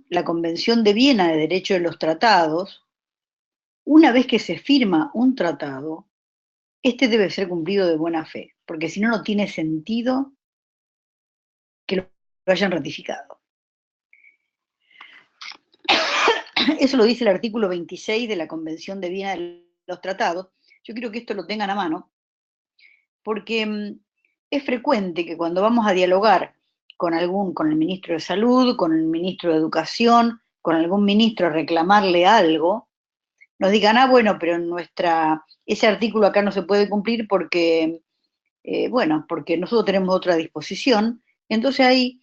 la Convención de Viena de Derecho de los Tratados, una vez que se firma un tratado, este debe ser cumplido de buena fe, porque si no, no tiene sentido que lo hayan ratificado. Eso lo dice el artículo 26 de la Convención de Viena de los Tratados. Yo quiero que esto lo tengan a mano, porque es frecuente que cuando vamos a dialogar con el ministro de Salud, con el ministro de Educación, con algún ministro a reclamarle algo, nos digan, bueno, pero ese artículo acá no se puede cumplir porque, bueno, porque nosotros tenemos otra disposición. Entonces ahí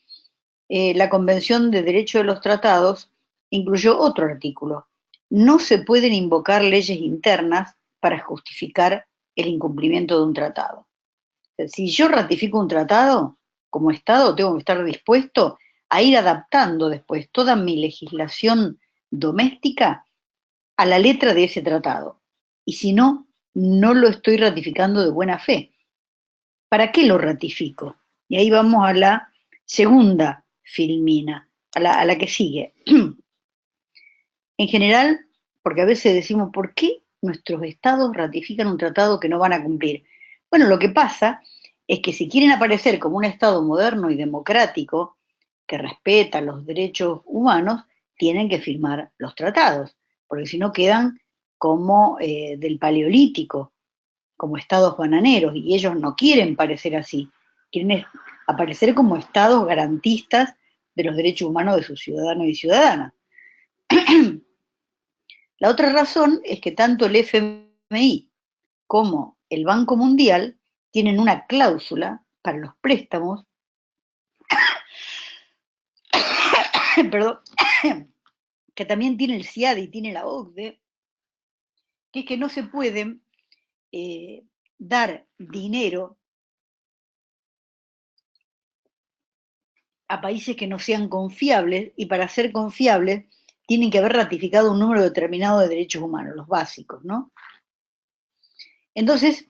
la Convención de Derecho de los Tratados incluyó otro artículo. No se pueden invocar leyes internas para justificar el incumplimiento de un tratado. Si yo ratifico un tratado, como Estado, tengo que estar dispuesto a ir adaptando después toda mi legislación doméstica a la letra de ese tratado. Y si no, no lo estoy ratificando de buena fe. ¿Para qué lo ratifico? Y ahí vamos a la segunda filmina, a la que sigue. En general, porque a veces decimos, ¿por qué nuestros estados ratifican un tratado que no van a cumplir? Bueno, lo que pasa es que si quieren aparecer como un estado moderno y democrático, que respeta los derechos humanos, tienen que firmar los tratados, porque si no quedan como del Paleolítico, como estados bananeros, y ellos no quieren parecer así, quieren aparecer como estados garantistas de los derechos humanos de sus ciudadanos y ciudadanas. La otra razón es que tanto el FMI como el Banco Mundial tienen una cláusula para los préstamos, perdón, que también tiene el CIAD y tiene la OCDE, que es que no se pueden dar dinero a países que no sean confiables, y para ser confiables tienen que haber ratificado un número determinado de derechos humanos, los básicos, ¿no? Entonces,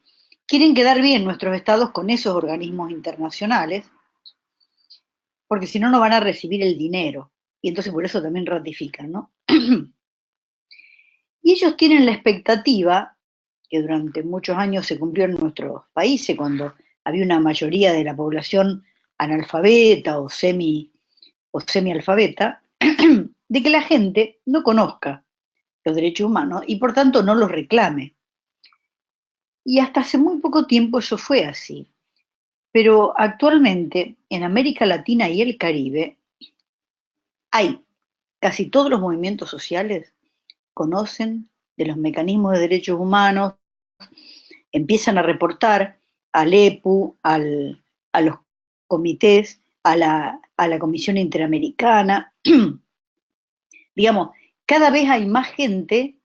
quieren quedar bien nuestros estados con esos organismos internacionales, porque si no, no van a recibir el dinero, y entonces por eso también ratifican, ¿no? Y ellos tienen la expectativa, que durante muchos años se cumplió en nuestros países, cuando había una mayoría de la población analfabeta o semialfabeta, de que la gente no conozca los derechos humanos y por tanto no los reclame. Y hasta hace muy poco tiempo eso fue así. Pero actualmente en América Latina y el Caribe hay casi todos los movimientos sociales conocen de los mecanismos de derechos humanos, empiezan a reportar al EPU, a los comités, a la Comisión Interamericana. Digamos, cada vez hay más gente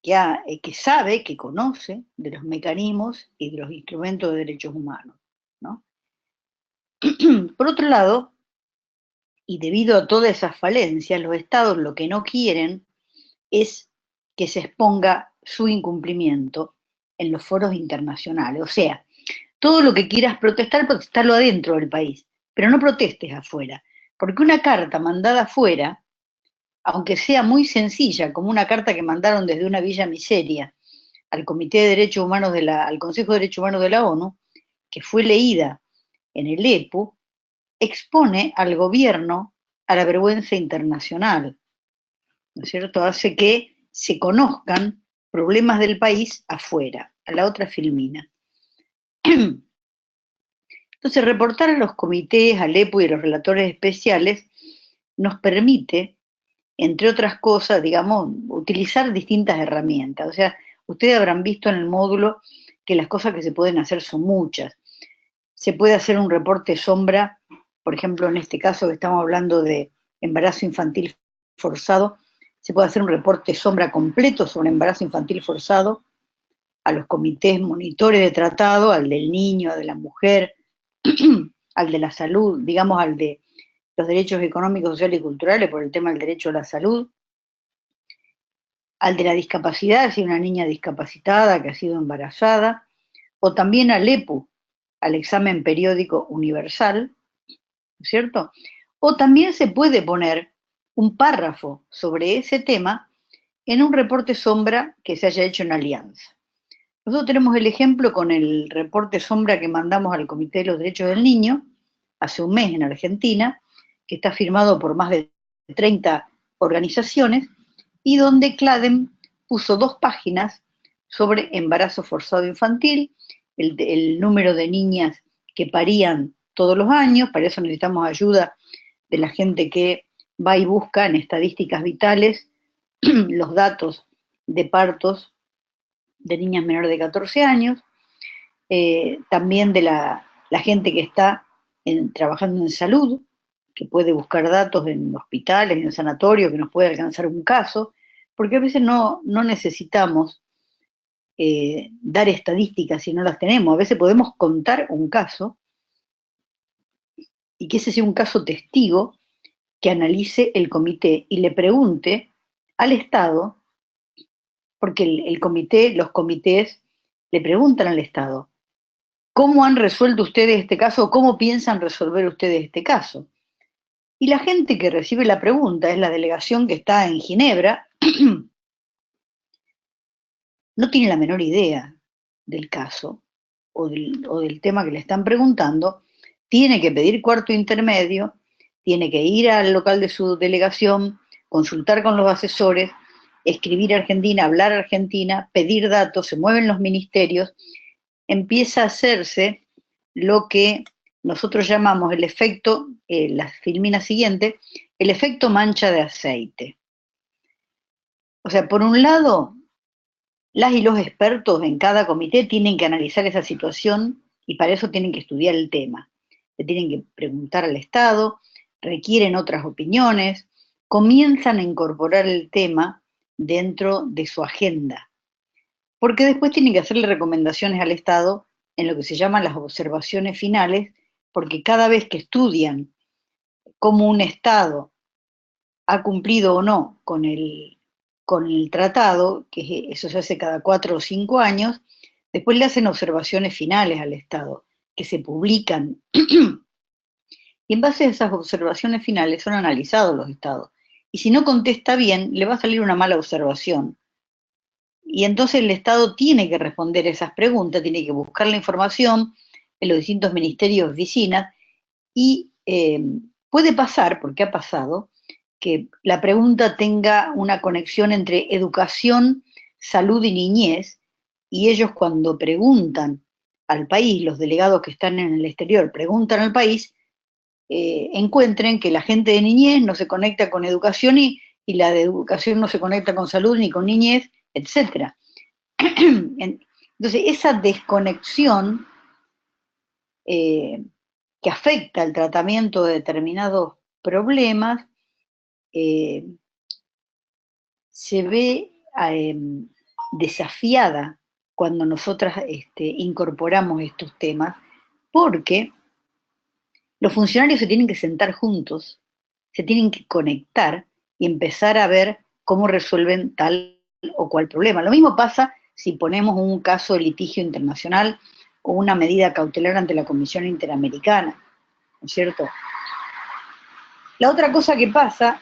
que sabe, que conoce de los mecanismos y de los instrumentos de derechos humanos, ¿no? Por otro lado, y debido a todas esas falencias, los estados lo que no quieren es que se exponga su incumplimiento en los foros internacionales. O sea, todo lo que quieras protestar, protestarlo adentro del país, pero no protestes afuera, porque una carta mandada afuera, aunque sea muy sencilla, como una carta que mandaron desde una villa miseria al Comité de Derechos Humanos al Consejo de Derechos Humanos de la ONU, que fue leída en el EPU, expone al gobierno a la vergüenza internacional, ¿no es cierto? Hace que se conozcan problemas del país afuera, a la otra filmina. Entonces, reportar a los comités, al EPU y a los relatores especiales nos permite, entre otras cosas, digamos, utilizar distintas herramientas. O sea, ustedes habrán visto en el módulo que las cosas que se pueden hacer son muchas. Se puede hacer un reporte sombra, por ejemplo, en este caso que estamos hablando de embarazo infantil forzado, se puede hacer un reporte sombra completo sobre embarazo infantil forzado a los comités monitores de tratado, al del niño, al de la mujer, al de la salud, digamos al de los derechos económicos, sociales y culturales por el tema del derecho a la salud, al de la discapacidad, si una niña discapacitada que ha sido embarazada, o también al EPU, al examen periódico universal, ¿cierto? O también se puede poner un párrafo sobre ese tema en un reporte sombra que se haya hecho en alianza. Nosotros tenemos el ejemplo con el reporte sombra que mandamos al Comité de los Derechos del Niño hace un mes en Argentina, que está firmado por más de 30 organizaciones, y donde CLADEM puso 2 páginas sobre embarazo forzado infantil, el número de niñas que parían todos los años. Para eso necesitamos ayuda de la gente que va y busca en estadísticas vitales los datos de partos de niñas menores de 14 años, también de la gente que está trabajando en salud, que puede buscar datos en hospitales, en sanatorios, que nos puede alcanzar un caso, porque a veces no necesitamos dar estadísticas si no las tenemos. A veces podemos contar un caso y que ese sea un caso testigo que analice el comité y le pregunte al Estado, porque el comité, los comités le preguntan al Estado, ¿cómo han resuelto ustedes este caso o cómo piensan resolver ustedes este caso? Y la gente que recibe la pregunta es la delegación que está en Ginebra, no tiene la menor idea del caso o del tema que le están preguntando, tiene que pedir cuarto intermedio, tiene que ir al local de su delegación, consultar con los asesores, escribir a Argentina, hablar a Argentina, pedir datos, se mueven los ministerios, empieza a hacerse lo que nosotros llamamos el efecto, la filmina siguiente, el efecto mancha de aceite. O sea, por un lado, las y los expertos en cada comité tienen que analizar esa situación y para eso tienen que estudiar el tema. Le tienen que preguntar al Estado, requieren otras opiniones, comienzan a incorporar el tema dentro de su agenda, porque después tienen que hacerle recomendaciones al Estado en lo que se llaman las observaciones finales, porque cada vez que estudian cómo un Estado ha cumplido o no con el tratado, que eso se hace cada 4 o 5 años, después le hacen observaciones finales al Estado, que se publican. Y en base a esas observaciones finales son analizados los Estados. Y si no contesta bien, le va a salir una mala observación. Y entonces el Estado tiene que responder esas preguntas, tiene que buscar la información en los distintos ministerios y oficinas, y puede pasar, porque ha pasado, que la pregunta tenga una conexión entre educación, salud y niñez, y ellos cuando preguntan al país, los delegados que están en el exterior preguntan al país, encuentren que la gente de niñez no se conecta con educación y la de educación no se conecta con salud ni con niñez, etc. Entonces, esa desconexión que afecta el tratamiento de determinados problemas se ve desafiada cuando nosotras incorporamos estos temas, porque los funcionarios se tienen que sentar juntos, se tienen que conectar y empezar a ver cómo resuelven tal o cual problema. Lo mismo pasa si ponemos un caso de litigio internacional o una medida cautelar ante la Comisión Interamericana, ¿no es cierto? La otra cosa que pasa,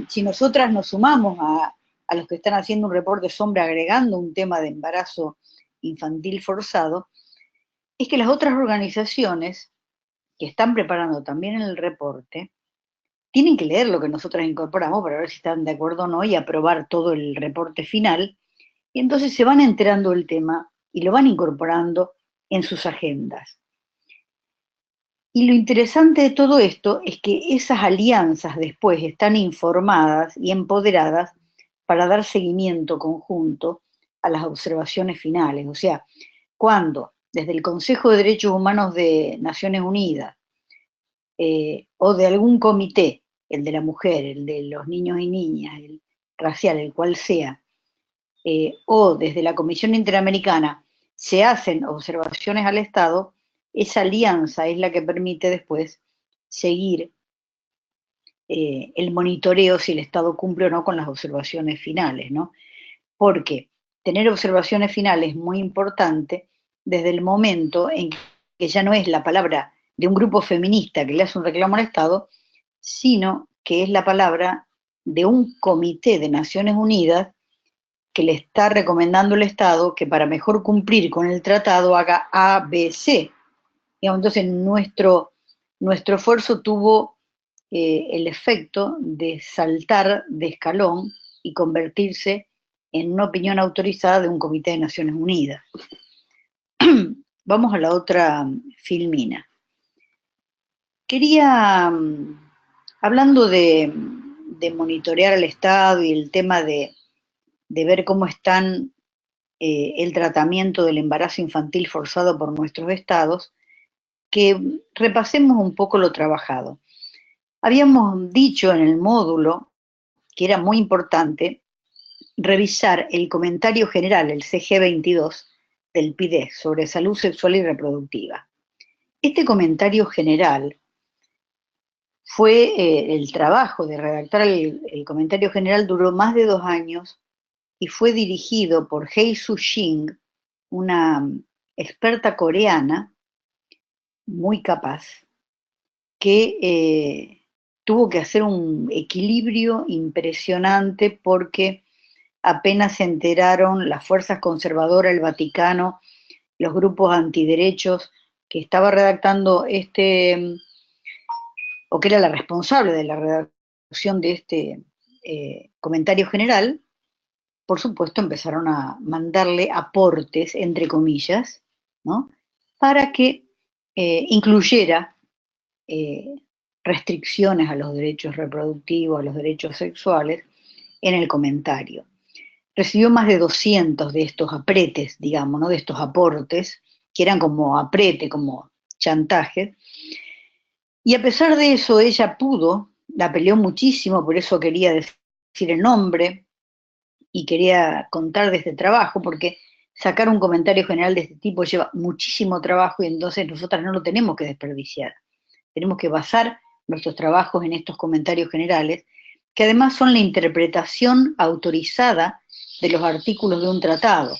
si nosotras nos sumamos a los que están haciendo un reporte sombra agregando un tema de embarazo infantil forzado, es que las otras organizaciones que están preparando también el reporte, tienen que leer lo que nosotras incorporamos para ver si están de acuerdo o no y aprobar todo el reporte final, y entonces se van enterando del tema y lo van incorporando en sus agendas. Y lo interesante de todo esto es que esas alianzas después están informadas y empoderadas para dar seguimiento conjunto a las observaciones finales. O sea, cuando desde el Consejo de Derechos Humanos de Naciones Unidas o de algún comité, el de la mujer, el de los niños y niñas, el racial, el cual sea, o desde la Comisión Interamericana, se hacen observaciones al Estado, esa alianza es la que permite después seguir el monitoreo si el Estado cumple o no con las observaciones finales, ¿no? Porque tener observaciones finales es muy importante desde el momento en que ya no es la palabra de un grupo feminista que le hace un reclamo al Estado, sino que es la palabra de un comité de Naciones Unidas que le está recomendando al Estado que para mejor cumplir con el tratado haga A, B, C. Entonces nuestro esfuerzo tuvo el efecto de saltar de escalón y convertirse en una opinión autorizada de un comité de Naciones Unidas. Vamos a la otra filmina. Quería, hablando de monitorear al Estado y el tema de ver cómo están el tratamiento del embarazo infantil forzado por nuestros estados, que repasemos un poco lo trabajado. Habíamos dicho en el módulo que era muy importante revisar el comentario general, el CG 22, del PIDE sobre salud sexual y reproductiva. Este comentario general fue el trabajo de redactar el comentario general duró más de 2 años y fue dirigido por Hei Su-shin, una experta coreana muy capaz, que tuvo que hacer un equilibrio impresionante porque apenas se enteraron las fuerzas conservadoras, el Vaticano, los grupos antiderechos, que estaba redactando o que era la responsable de la redacción de este comentario general, por supuesto empezaron a mandarle aportes, entre comillas, ¿no? Para que incluyera restricciones a los derechos reproductivos, a los derechos sexuales, en el comentario. Recibió más de 200 de estos apretes, digamos, ¿no? De estos aportes, que eran como aprete, como chantaje, y a pesar de eso ella pudo, la peleó muchísimo, por eso quería decir el nombre y quería contar de este trabajo, porque sacar un comentario general de este tipo lleva muchísimo trabajo y entonces nosotras no lo tenemos que desperdiciar. Tenemos que basar nuestros trabajos en estos comentarios generales, que además son la interpretación autorizada de los artículos de un tratado.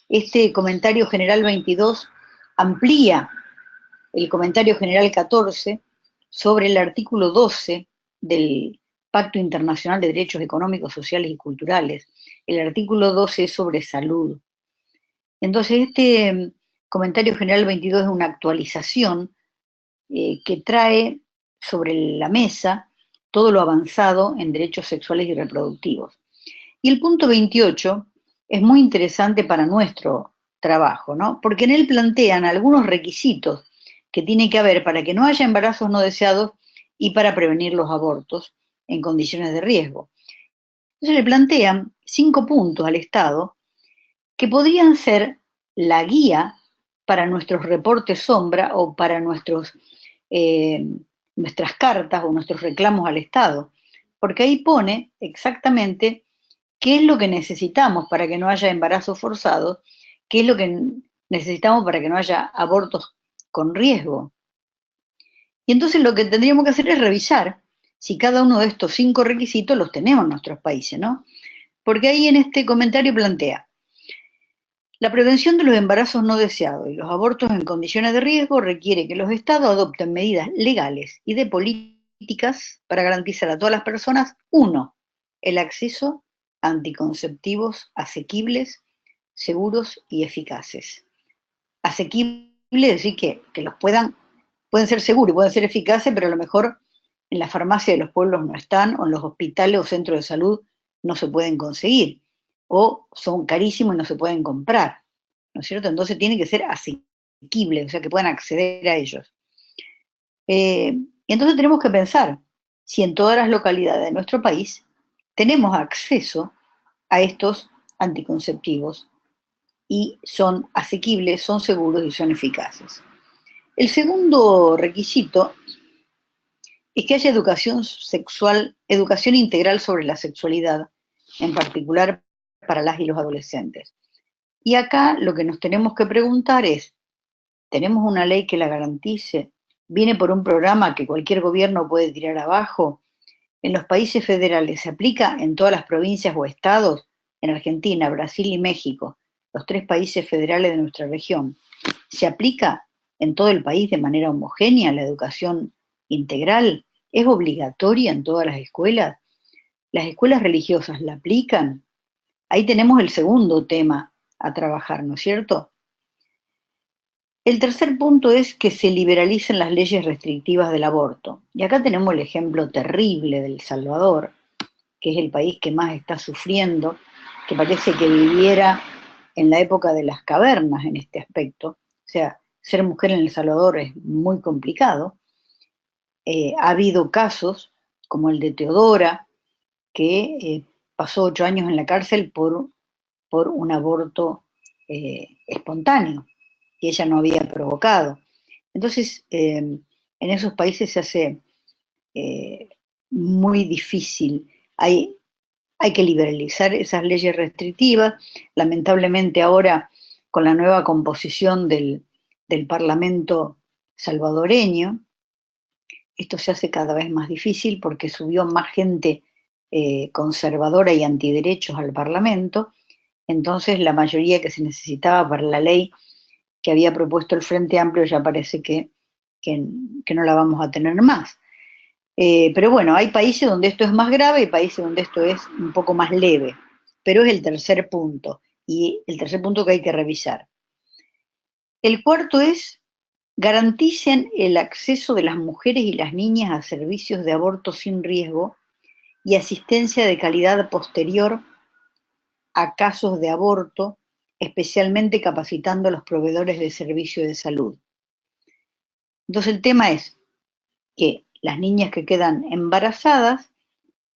Este comentario general 22 amplía el comentario general 14 sobre el artículo 12 del Pacto Internacional de Derechos Económicos, Sociales y Culturales. El artículo 12 es sobre salud. Entonces, este comentario general 22 es una actualización que trae sobre la mesa todo lo avanzado en derechos sexuales y reproductivos. Y el punto 28 es muy interesante para nuestro trabajo, ¿no? Porque en él plantean algunos requisitos que tiene que haber para que no haya embarazos no deseados y para prevenir los abortos en condiciones de riesgo. Entonces le plantean 5 puntos al Estado que podrían ser la guía para nuestros reportes sombra o para nuestras cartas o nuestros reclamos al Estado, porque ahí pone exactamente qué es lo que necesitamos para que no haya embarazos forzados, qué es lo que necesitamos para que no haya abortos con riesgo. Y entonces lo que tendríamos que hacer es revisar si cada uno de estos 5 requisitos los tenemos en nuestros países, ¿no? Porque ahí en este comentario plantea, la prevención de los embarazos no deseados y los abortos en condiciones de riesgo requiere que los estados adopten medidas legales y de políticas para garantizar a todas las personas, 1, el acceso a anticonceptivos asequibles, seguros y eficaces. Asequible es decir que los pueden ser seguros y pueden ser eficaces, pero a lo mejor en la farmacia de los pueblos no están, o en los hospitales o centros de salud no se pueden conseguir, o son carísimos y no se pueden comprar, ¿no es cierto? Entonces tienen que ser asequibles, o sea, que puedan acceder a ellos. Entonces tenemos que pensar si en todas las localidades de nuestro país tenemos acceso a estos anticonceptivos y son asequibles, son seguros y son eficaces. El segundo requisito es que haya educación sexual, educación integral sobre la sexualidad, en particular para las y los adolescentes. Y acá lo que nos tenemos que preguntar es, ¿tenemos una ley que la garantice? ¿Viene por un programa que cualquier gobierno puede tirar abajo? ¿En los países federales se aplica en todas las provincias o estados? En Argentina, Brasil y México, los 3 países federales de nuestra región. ¿Se aplica en todo el país de manera homogénea la educación integral? ¿Es obligatoria en todas las escuelas? ¿las escuelas religiosas la aplican? Ahí tenemos el segundo tema a trabajar, ¿no es cierto? El tercer punto es que se liberalicen las leyes restrictivas del aborto. Y acá tenemos el ejemplo terrible de El Salvador, que es el país que más está sufriendo, que parece que viviera en la época de las cavernas en este aspecto. O sea, ser mujer en El Salvador es muy complicado. Ha habido casos como el de Teodora, que pasó 8 años en la cárcel por un aborto espontáneo que ella no había provocado. Entonces, en esos países se hace muy difícil. Hay que liberalizar esas leyes restrictivas. Lamentablemente ahora, con la nueva composición del Parlamento salvadoreño, esto se hace cada vez más difícil porque subió más gente conservadora y antiderechos al Parlamento. Entonces la mayoría que se necesitaba para la ley que había propuesto el Frente Amplio ya parece que no la vamos a tener más. Pero bueno, hay países donde esto es más grave y países donde esto es un poco más leve. Pero es el tercer punto, y el tercer punto que hay que revisar. El cuarto es: garanticen el acceso de las mujeres y las niñas a servicios de aborto sin riesgo y asistencia de calidad posterior a casos de aborto, especialmente capacitando a los proveedores de servicios de salud. Entonces el tema es que las niñas que quedan embarazadas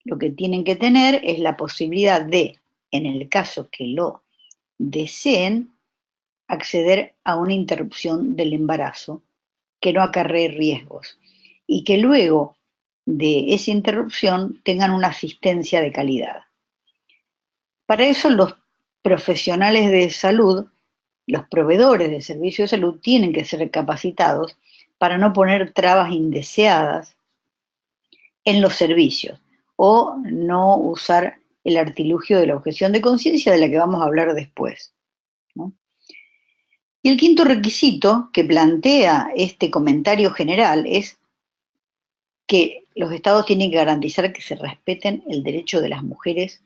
lo que tienen que tener es la posibilidad de, en el caso que lo deseen, acceder a una interrupción del embarazo que no acarree riesgos y que luego de esa interrupción tengan una asistencia de calidad. Para eso los profesionales de salud, los proveedores de servicios de salud, tienen que ser capacitados para no poner trabas indeseadas en los servicios o no usar el artilugio de la objeción de conciencia de la que vamos a hablar después, ¿no? Y el quinto requisito que plantea este comentario general es que los estados tienen que garantizar que se respeten el derecho de las mujeres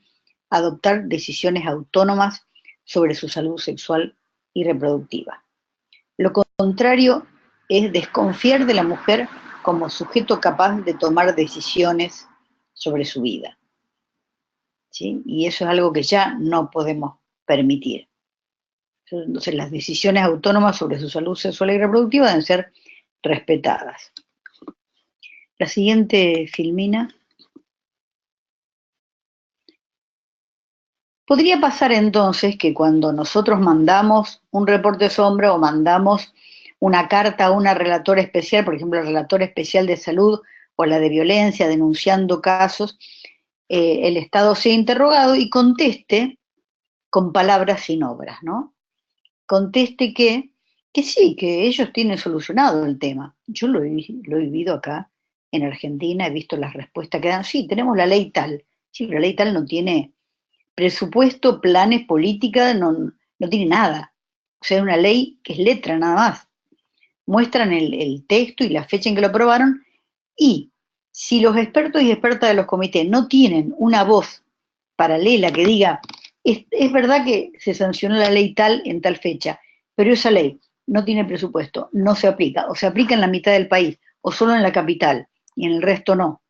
a adoptar decisiones autónomas sobre su salud sexual y reproductiva. Lo contrario es desconfiar de la mujer como sujeto capaz de tomar decisiones sobre su vida, ¿sí? Y eso es algo que ya no podemos permitir. Entonces, las decisiones autónomas sobre su salud sexual y reproductiva deben ser respetadas. La siguiente, Filmina. Podría pasar entonces que cuando nosotros mandamos un reporte sombra o mandamos una carta a una relatora especial, por ejemplo, el relator especial de salud o la de violencia, denunciando casos, el Estado sea interrogado y conteste con palabras sin obras, ¿no? Conteste que sí, que ellos tienen solucionado el tema. Yo lo he vivido acá en Argentina, he visto las respuestas que dan. Sí, tenemos la ley tal. Sí, pero la ley tal no tiene presupuesto, planes, política, no tiene nada. O sea, es una ley que es letra nada más. Muestran el texto y la fecha en que lo aprobaron, y si los expertos y expertas de los comités no tienen una voz paralela que diga, es verdad que se sancionó la ley tal en tal fecha, pero esa ley no tiene presupuesto, no se aplica, o se aplica en la mitad del país, o solo en la capital, y en el resto no.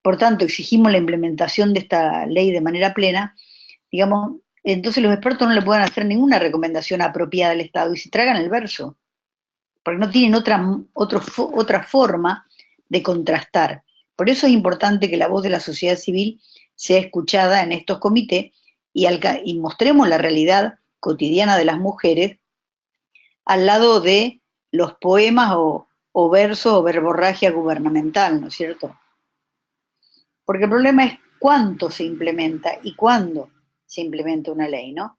Por tanto, exigimos la implementación de esta ley de manera plena, digamos, entonces los expertos no le pueden hacer ninguna recomendación apropiada al Estado y se tragan el verso, porque no tienen otra forma de contrastar. Por eso es importante que la voz de la sociedad civil sea escuchada en estos comités y mostremos la realidad cotidiana de las mujeres al lado de los poemas o versos o verborragia gubernamental, ¿no es cierto? Porque el problema es cuánto se implementa y cuándo se implementa una ley, ¿no?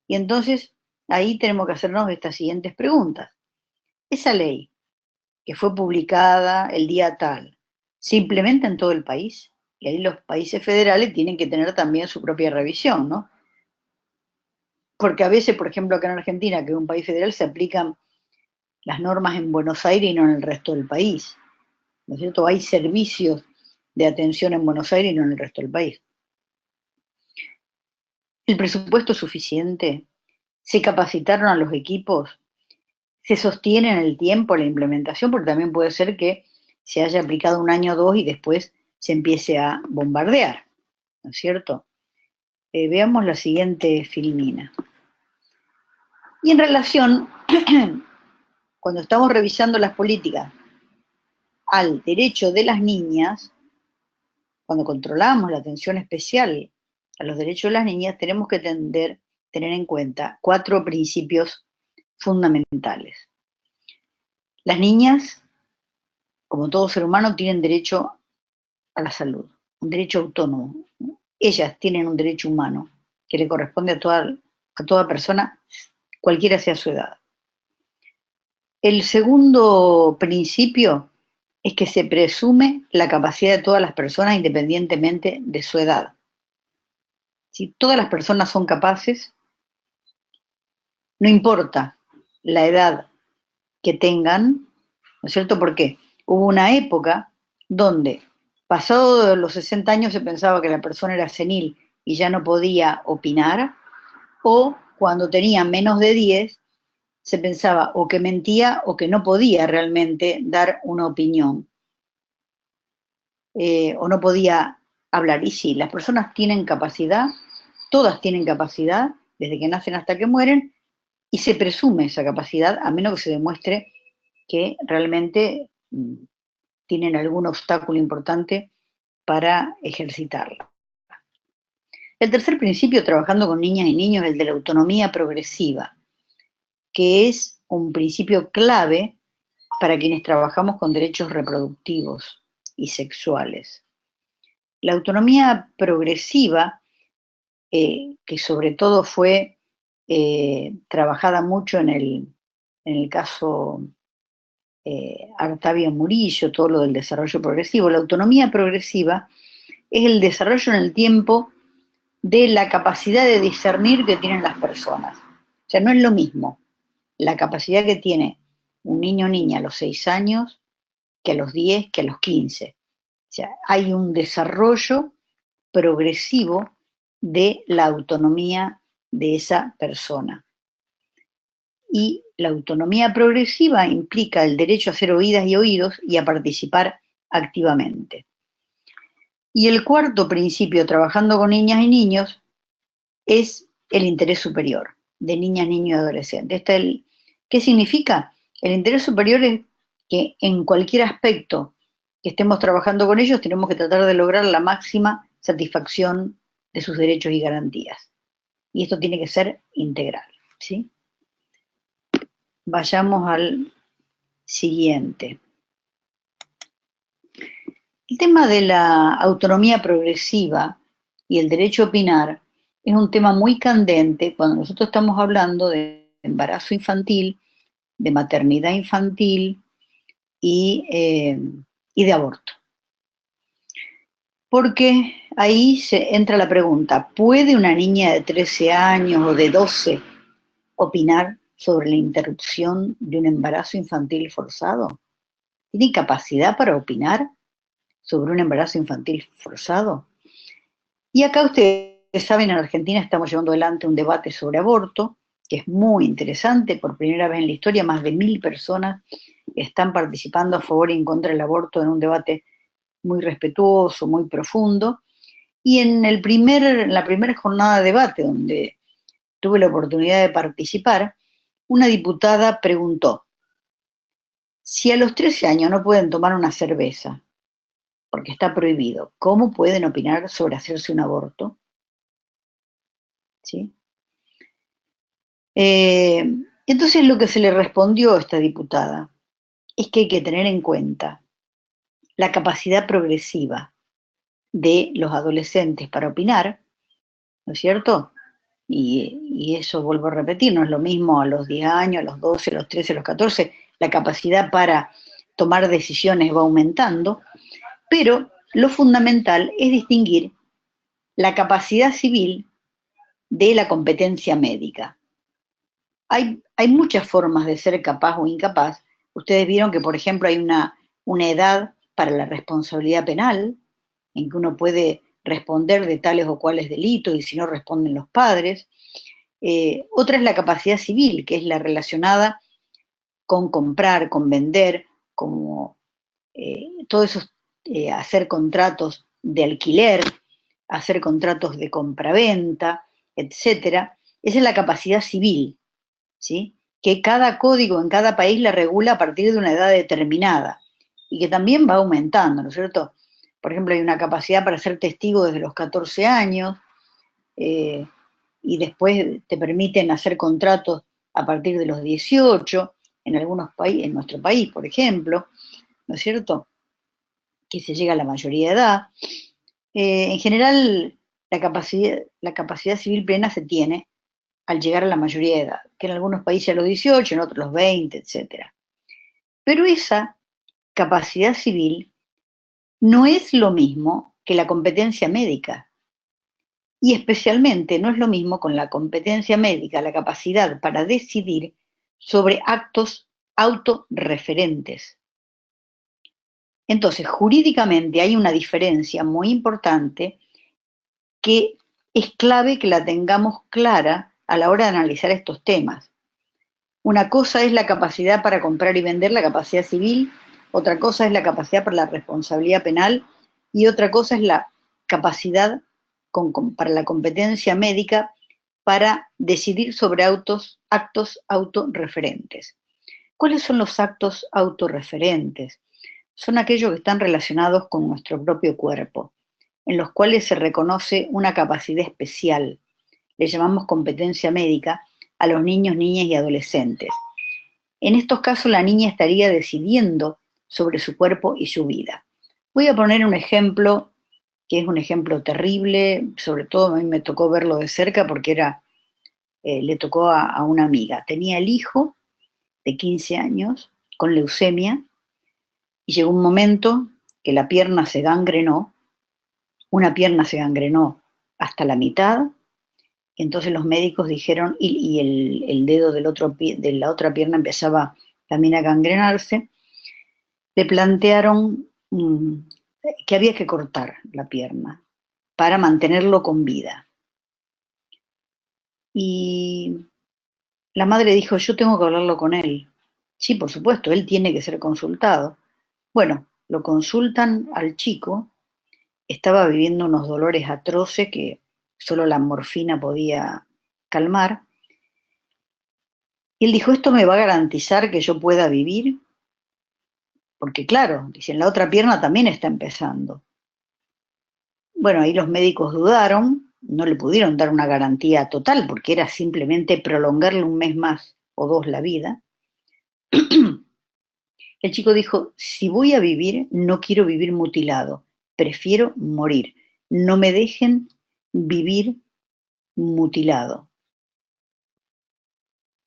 Y entonces ahí tenemos que hacernos estas siguientes preguntas. Esa ley que fue publicada el día tal, ¿se implementa en todo el país? Y ahí los países federales tienen que tener también su propia revisión, ¿no? Porque a veces, por ejemplo, acá en Argentina, que es un país federal, se aplican las normas en Buenos Aires y no en el resto del país, ¿no es cierto? Hay servicios de atención en Buenos Aires y no en el resto del país. ¿El presupuesto es suficiente? ¿Se capacitaron a los equipos? ¿Se sostiene en el tiempo la implementación? Porque también puede ser que se haya aplicado un año o dos y después se empiece a bombardear, ¿no es cierto? Veamos la siguiente filmina. Y en relación, cuando estamos revisando las políticas al derecho de las niñas, cuando controlamos la atención especial a los derechos de las niñas, tenemos que tener en cuenta 4 principios fundamentales. Las niñas, como todo ser humano, tienen derecho a la salud, un derecho autónomo. Ellas tienen un derecho humano que le corresponde a toda persona, cualquiera sea su edad. El segundo principio es que se presume la capacidad de todas las personas independientemente de su edad. Si todas las personas son capaces, no importa la edad que tengan, ¿no es cierto? Porque hubo una época donde, pasado los 60 años, se pensaba que la persona era senil y ya no podía opinar, o cuando tenía menos de 10, se pensaba o que mentía o que no podía realmente dar una opinión, o no podía hablar. Y sí, las personas tienen capacidad, todas tienen capacidad, desde que nacen hasta que mueren, y se presume esa capacidad, a menos que se demuestre que realmente tienen algún obstáculo importante para ejercitarla. El tercer principio, trabajando con niñas y niños, es el de la autonomía progresiva, que es un principio clave para quienes trabajamos con derechos reproductivos y sexuales. La autonomía progresiva, que sobre todo fue trabajada mucho en el caso Artavio Murillo, todo lo del desarrollo progresivo. La autonomía progresiva es el desarrollo en el tiempo de la capacidad de discernir que tienen las personas. O sea, no es lo mismo la capacidad que tiene un niño o niña a los 6 años que a los 10, que a los 15. O sea, hay un desarrollo progresivo de la autonomía de esa persona. Y la autonomía progresiva implica el derecho a ser oídas y oídos y a participar activamente. Y el cuarto principio, trabajando con niñas y niños, es el interés superior de niñas, niños y adolescentes. ¿Qué significa? El interés superior es que en cualquier aspecto que estemos trabajando con ellos tenemos que tratar de lograr la máxima satisfacción de sus derechos y garantías. Y esto tiene que ser integral, ¿sí? Vayamos al siguiente. El tema de la autonomía progresiva y el derecho a opinar es un tema muy candente cuando nosotros estamos hablando de embarazo infantil, de maternidad infantil y de aborto. Porque ahí se entra la pregunta, ¿puede una niña de 13 años o de 12 opinar sobre la interrupción de un embarazo infantil forzado? ¿Tiene capacidad para opinar sobre un embarazo infantil forzado? Y acá ustedes saben, en Argentina estamos llevando adelante un debate sobre aborto, que es muy interesante. Por primera vez en la historia, más de 1000 personas están participando a favor y en contra del aborto en un debate muy respetuoso, muy profundo. Y en la primera jornada de debate, donde tuve la oportunidad de participar, una diputada preguntó, si a los 13 años no pueden tomar una cerveza, porque está prohibido, ¿cómo pueden opinar sobre hacerse un aborto? ¿Sí? Entonces lo que se le respondió a esta diputada es que hay que tener en cuenta la capacidad progresiva de los adolescentes para opinar, ¿no es cierto? Y eso vuelvo a repetir, no es lo mismo a los 10 años, a los 12, a los 13, a los 14, la capacidad para tomar decisiones va aumentando, pero lo fundamental es distinguir la capacidad civil de la competencia médica. Hay muchas formas de ser capaz o incapaz. Ustedes vieron que, por ejemplo, hay una edad para la responsabilidad penal, en que uno puede responder de tales o cuales delitos y si no responden los padres. Otra es la capacidad civil, que es la relacionada con comprar, con vender, como todo eso, hacer contratos de alquiler, hacer contratos de compraventa, etcétera. Esa es la capacidad civil, ¿sí? Que cada código en cada país la regula a partir de una edad determinada y que también va aumentando, ¿no es cierto? Por ejemplo, hay una capacidad para ser testigo desde los 14 años, eh, y después te permiten hacer contratos a partir de los 18, en algunos países, en nuestro país, por ejemplo, ¿no es cierto? Que se llega a la mayoría de edad. En general, la capacidad civil plena se tiene al llegar a la mayoría de edad, que en algunos países a los 18, en otros los 20, etcétera. Pero esa capacidad civil no es lo mismo que la competencia médica. Y especialmente no es lo mismo con la competencia médica, la capacidad para decidir sobre actos autorreferentes. Entonces, jurídicamente hay una diferencia muy importante que es clave que la tengamos clara a la hora de analizar estos temas. Una cosa es la capacidad para comprar y vender, la capacidad civil, otra cosa es la capacidad para la responsabilidad penal y otra cosa es la capacidad para la competencia médica para decidir sobre actos autorreferentes. ¿Cuáles son los actos autorreferentes? Son aquellos que están relacionados con nuestro propio cuerpo, en los cuales se reconoce una capacidad especial. Le llamamos competencia médica a los niños, niñas y adolescentes. En estos casos la niña estaría decidiendo sobre su cuerpo y su vida. Voy a poner un ejemplo que es un ejemplo terrible, sobre todo a mí me tocó verlo de cerca porque le tocó a una amiga. Tenía el hijo de 15 años con leucemia y llegó un momento que la pierna se gangrenó, una pierna se gangrenó hasta la mitad. Entonces los médicos dijeron, y el dedo de la otra pierna empezaba también a gangrenarse, le plantearon que había que cortar la pierna para mantenerlo con vida. Y la madre dijo, yo tengo que hablarlo con él. Sí, por supuesto, él tiene que ser consultado. Bueno, lo consultan al chico, estaba viviendo unos dolores atroces que solo la morfina podía calmar. Y él dijo, ¿esto me va a garantizar que yo pueda vivir? Porque claro, dicen, la otra pierna también está empezando. Bueno, ahí los médicos dudaron, no le pudieron dar una garantía total, porque era simplemente prolongarle un mes más o dos la vida. El chico dijo, si voy a vivir, no quiero vivir mutilado, prefiero morir. No me dejen vivir mutilado.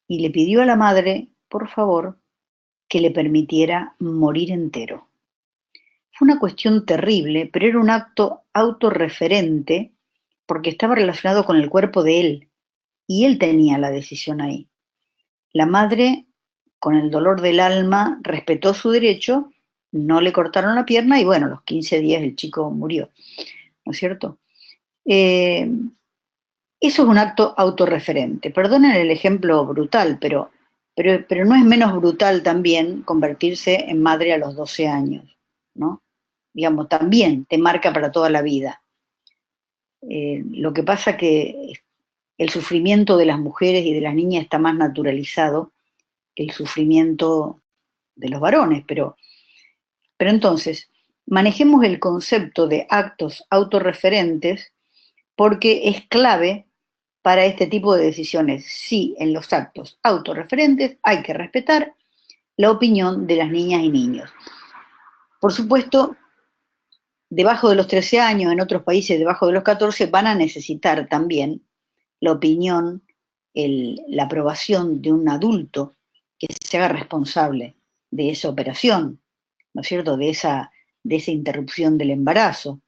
Y le pidió a la madre, por favor, que le permitiera morir entero. Fue una cuestión terrible, pero era un acto autorreferente porque estaba relacionado con el cuerpo de él y él tenía la decisión ahí. La madre, con el dolor del alma, respetó su derecho, no le cortaron la pierna y bueno, a los 15 días el chico murió, ¿no es cierto? Eso es un acto autorreferente. Perdonen el ejemplo brutal, pero no es menos brutal también convertirse en madre a los 12 años, ¿no? Digamos, también te marca para toda la vida. Lo que pasa que el sufrimiento de las mujeres y de las niñas está más naturalizado que el sufrimiento de los varones, pero entonces, manejemos el concepto de actos autorreferentes porque es clave para este tipo de decisiones. Sí, en los actos autorreferentes hay que respetar la opinión de las niñas y niños. Por supuesto, debajo de los 13 años, en otros países debajo de los 14, van a necesitar también la opinión, la aprobación de un adulto que se haga responsable de esa operación, ¿no es cierto?, de esa interrupción del embarazo.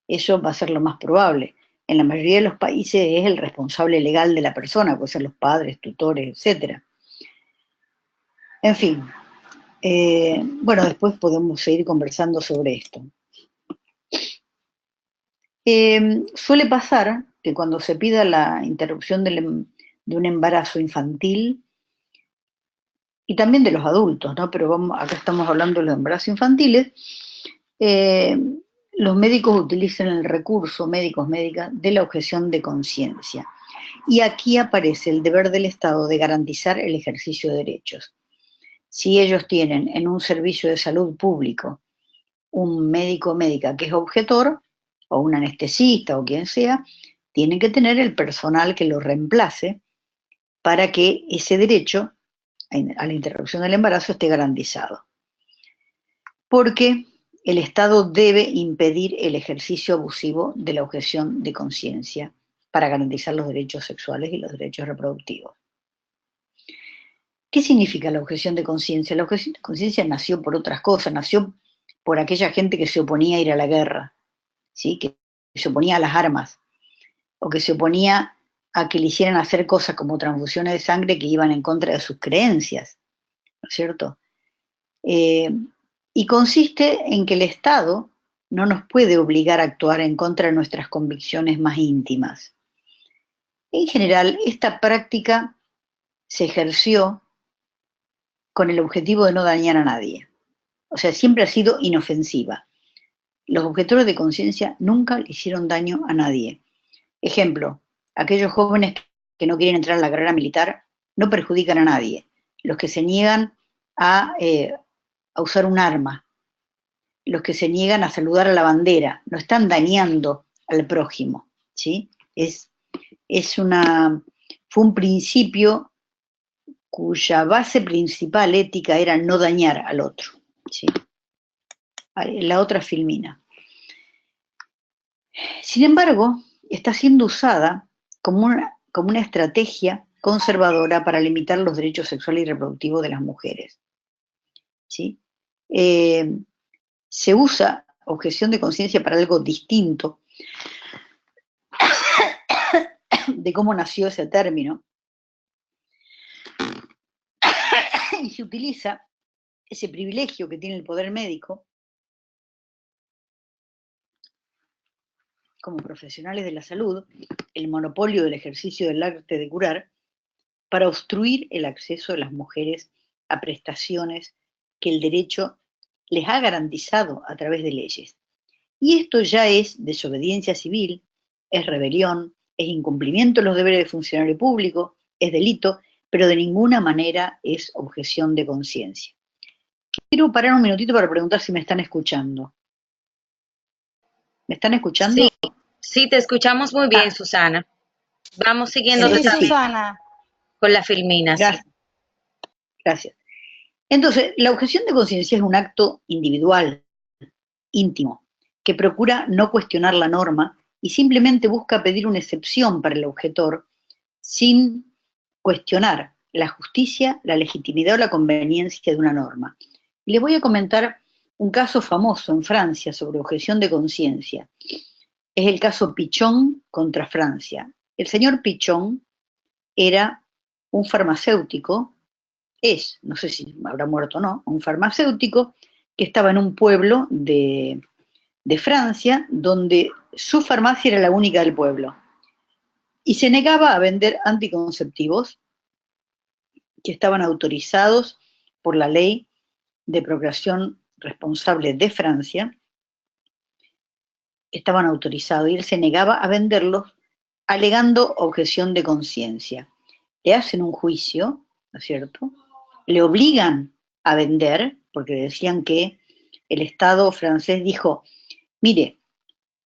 Eso va a ser lo más probable. En la mayoría de los países es el responsable legal de la persona, puede ser los padres, tutores, etc. En fin, bueno, después podemos seguir conversando sobre esto. Suele pasar que cuando se pida la interrupción de un embarazo infantil, y también de los adultos, ¿no? Pero acá estamos hablando de los embarazos infantiles, eh, los médicos utilizan el recurso, médicos, médicas, de la objeción de conciencia. Y aquí aparece el deber del Estado de garantizar el ejercicio de derechos. Si ellos tienen en un servicio de salud público un médico o médica que es objetor, o un anestesista o quien sea, tienen que tener el personal que lo reemplace para que ese derecho a la interrupción del embarazo esté garantizado. Porque el Estado debe impedir el ejercicio abusivo de la objeción de conciencia para garantizar los derechos sexuales y los derechos reproductivos. ¿Qué significa la objeción de conciencia? La objeción de conciencia nació por otras cosas, nació por aquella gente que se oponía a ir a la guerra, ¿sí? Que se oponía a las armas, o que se oponía a que le hicieran hacer cosas como transfusiones de sangre que iban en contra de sus creencias, ¿no es cierto? Y consiste en que el Estado no nos puede obligar a actuar en contra de nuestras convicciones más íntimas. En general, esta práctica se ejerció con el objetivo de no dañar a nadie. O sea, siempre ha sido inofensiva. Los objetores de conciencia nunca le hicieron daño a nadie. Ejemplo, aquellos jóvenes que no quieren entrar a la carrera militar no perjudican a nadie. Los que se niegan a usar un arma, los que se niegan a saludar a la bandera, no están dañando al prójimo, ¿sí? Fue un principio cuya base principal ética era no dañar al otro, ¿sí? La otra filmina. Sin embargo, está siendo usada como una estrategia conservadora para limitar los derechos sexuales y reproductivos de las mujeres, ¿sí? Se usa objeción de conciencia para algo distinto de cómo nació ese término, y se utiliza ese privilegio que tiene el poder médico como profesionales de la salud, el monopolio del ejercicio del arte de curar, para obstruir el acceso de las mujeres a prestaciones que el derecho les ha garantizado a través de leyes. Y esto ya es desobediencia civil, es rebelión, es incumplimiento de los deberes del funcionario público, es delito, pero de ninguna manera es objeción de conciencia. Quiero parar un minutito para preguntar si me están escuchando. ¿Me están escuchando? Sí, sí, te escuchamos muy bien, Susana. Vamos siguiendo Entonces, sí, Susana. con la filmina, sí. gracias. Gracias. Entonces, la objeción de conciencia es un acto individual, íntimo, que procura no cuestionar la norma y simplemente busca pedir una excepción para el objetor sin cuestionar la justicia, la legitimidad o la conveniencia de una norma. Les voy a comentar un caso famoso en Francia sobre objeción de conciencia. Es el caso Pichon contra Francia. El señor Pichon era un farmacéutico, no sé si habrá muerto o no, un farmacéutico que estaba en un pueblo de Francia donde su farmacia era la única del pueblo y se negaba a vender anticonceptivos que estaban autorizados por la ley de procreación responsable de Francia, estaban autorizados y él se negaba a venderlos alegando objeción de conciencia. Le hacen un juicio, ¿no es cierto? Le obligan a vender, porque decían que el Estado francés dijo, mire,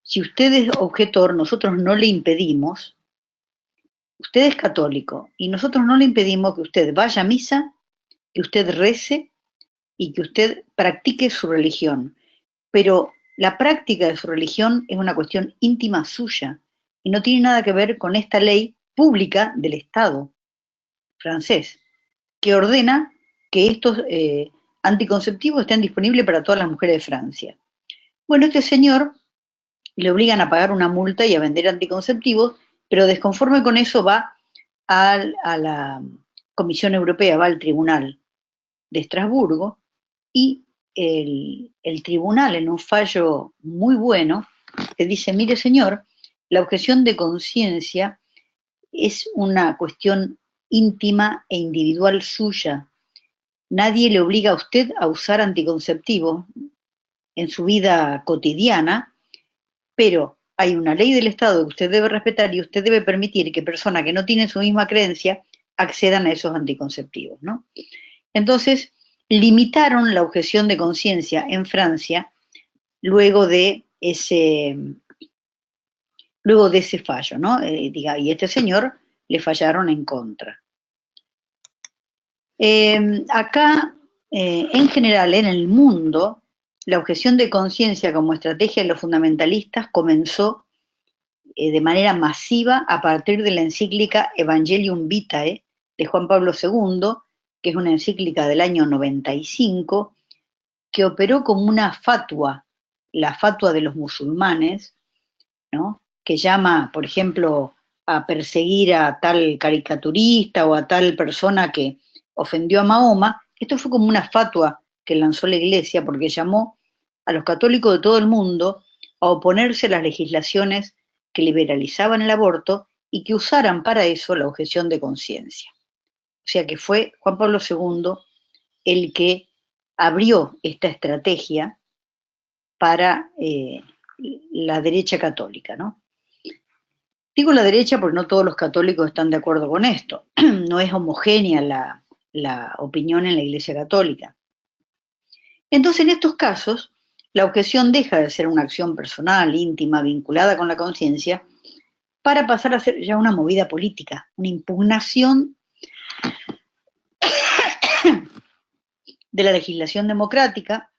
si usted es objetor, nosotros no le impedimos, usted es católico, y nosotros no le impedimos que usted vaya a misa, que usted rece y que usted practique su religión. Pero la práctica de su religión es una cuestión íntima suya y no tiene nada que ver con esta ley pública del Estado francés, que ordena que estos anticonceptivos estén disponibles para todas las mujeres de Francia. Bueno, este señor le obligan a pagar una multa y a vender anticonceptivos, pero desconforme con eso va a la Comisión Europea, va al Tribunal de Estrasburgo, y el tribunal, en un fallo muy bueno, te dice, mire señor, la objeción de conciencia es una cuestión íntima e individual suya. Nadie le obliga a usted a usar anticonceptivos en su vida cotidiana, pero hay una ley del Estado que usted debe respetar y usted debe permitir que personas que no tienen su misma creencia accedan a esos anticonceptivos, ¿no? Entonces, limitaron la objeción de conciencia en Francia luego de ese fallo, ¿no? Y este señor le fallaron en contra. Acá, en general, en el mundo, la objeción de conciencia como estrategia de los fundamentalistas comenzó de manera masiva a partir de la encíclica Evangelium Vitae de Juan Pablo II, que es una encíclica del año 95, que operó como una fatua, la fatua de los musulmanes, ¿no? Que llama, por ejemplo, a perseguir a tal caricaturista o a tal persona que ofendió a Mahoma. Esto fue como una fatua que lanzó la Iglesia porque llamó a los católicos de todo el mundo a oponerse a las legislaciones que liberalizaban el aborto y que usaran para eso la objeción de conciencia. O sea que fue Juan Pablo II el que abrió esta estrategia para la derecha católica, ¿no? Digo la derecha porque no todos los católicos están de acuerdo con esto. No es homogénea la opinión en la Iglesia Católica. Entonces, en estos casos, la objeción deja de ser una acción personal, íntima, vinculada con la conciencia, para pasar a ser ya una movida política, una impugnación de la legislación democrática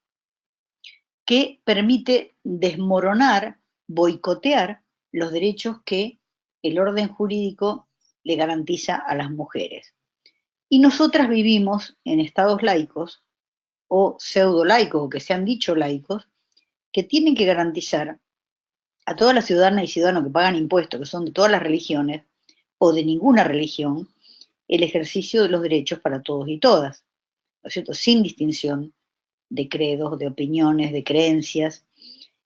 que permite desmoronar, boicotear los derechos que el orden jurídico le garantiza a las mujeres. Y nosotras vivimos en estados laicos o pseudo laicos, o que se han dicho laicos, que tienen que garantizar a todas las ciudadanas y ciudadanos que pagan impuestos, que son de todas las religiones o de ninguna religión, el ejercicio de los derechos para todos y todas, ¿no es cierto? Sin distinción de credos, de opiniones, de creencias.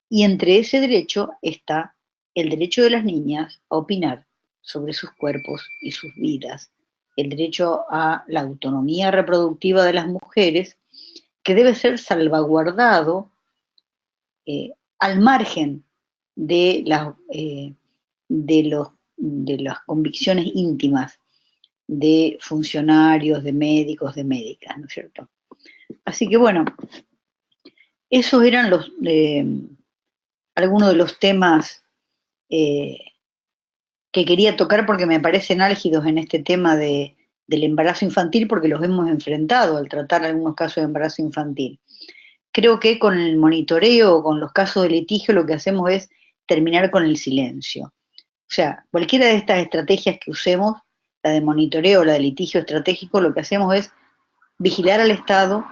Y entre ese derecho está el derecho de las niñas a opinar sobre sus cuerpos y sus vidas, el derecho a la autonomía reproductiva de las mujeres, que debe ser salvaguardado al margen de de las convicciones íntimas de funcionarios, de médicos, de médicas, ¿no es cierto? Así que bueno, esos eran algunos de los temas que quería tocar porque me parecen álgidos en este tema del embarazo infantil, porque los hemos enfrentado al tratar algunos casos de embarazo infantil. Creo que con el monitoreo, con los casos de litigio, lo que hacemos es terminar con el silencio. O sea, cualquiera de estas estrategias que usemos, la de monitoreo, la de litigio estratégico, lo que hacemos es vigilar al Estado,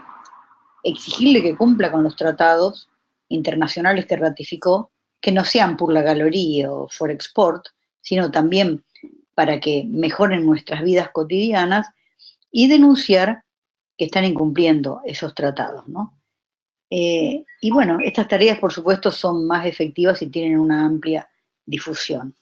exigirle que cumpla con los tratados internacionales que ratificó, que no sean por la galería o for export, sino también para que mejoren nuestras vidas cotidianas, y denunciar que están incumpliendo esos tratados, ¿no? Y bueno, estas tareas, por supuesto, son más efectivas y tienen una amplia difusión.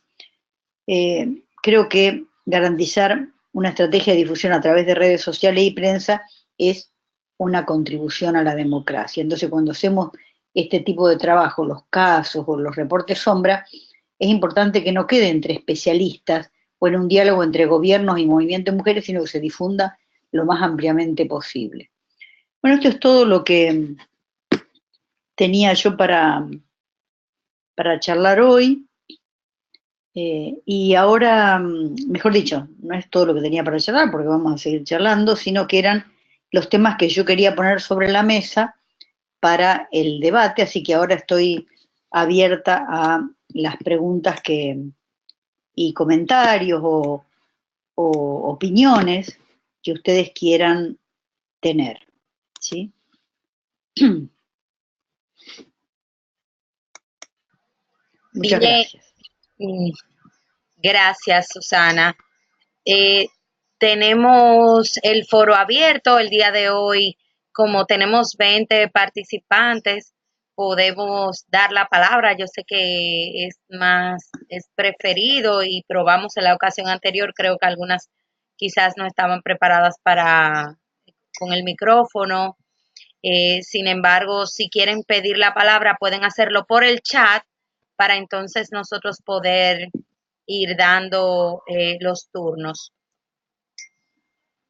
Creo que garantizar una estrategia de difusión a través de redes sociales y prensa es una contribución a la democracia. Entonces, cuando hacemos este tipo de trabajo, los casos o los reportes sombra, es importante que no quede entre especialistas o en un diálogo entre gobiernos y movimientos de mujeres, sino que se difunda lo más ampliamente posible. Bueno, esto es todo lo que tenía yo para charlar hoy. Y ahora, mejor dicho, no es todo lo que tenía para charlar, porque vamos a seguir charlando, sino que eran los temas que yo quería poner sobre la mesa para el debate, así que ahora estoy abierta a las preguntas y comentarios o opiniones que ustedes quieran tener. ¿Sí? Muchas Bien, gracias. gracias, Susana. Eh, Tenemos el foro abierto el día de hoy. Como tenemos 20 participantes, podemos dar la palabra. Yo sé que es preferido y probamos en la ocasión anterior, creo que algunas quizás no estaban preparadas con el micrófono. Sin embargo, si quieren pedir la palabra, pueden hacerlo por el chat para entonces nosotros poder ir dando los turnos.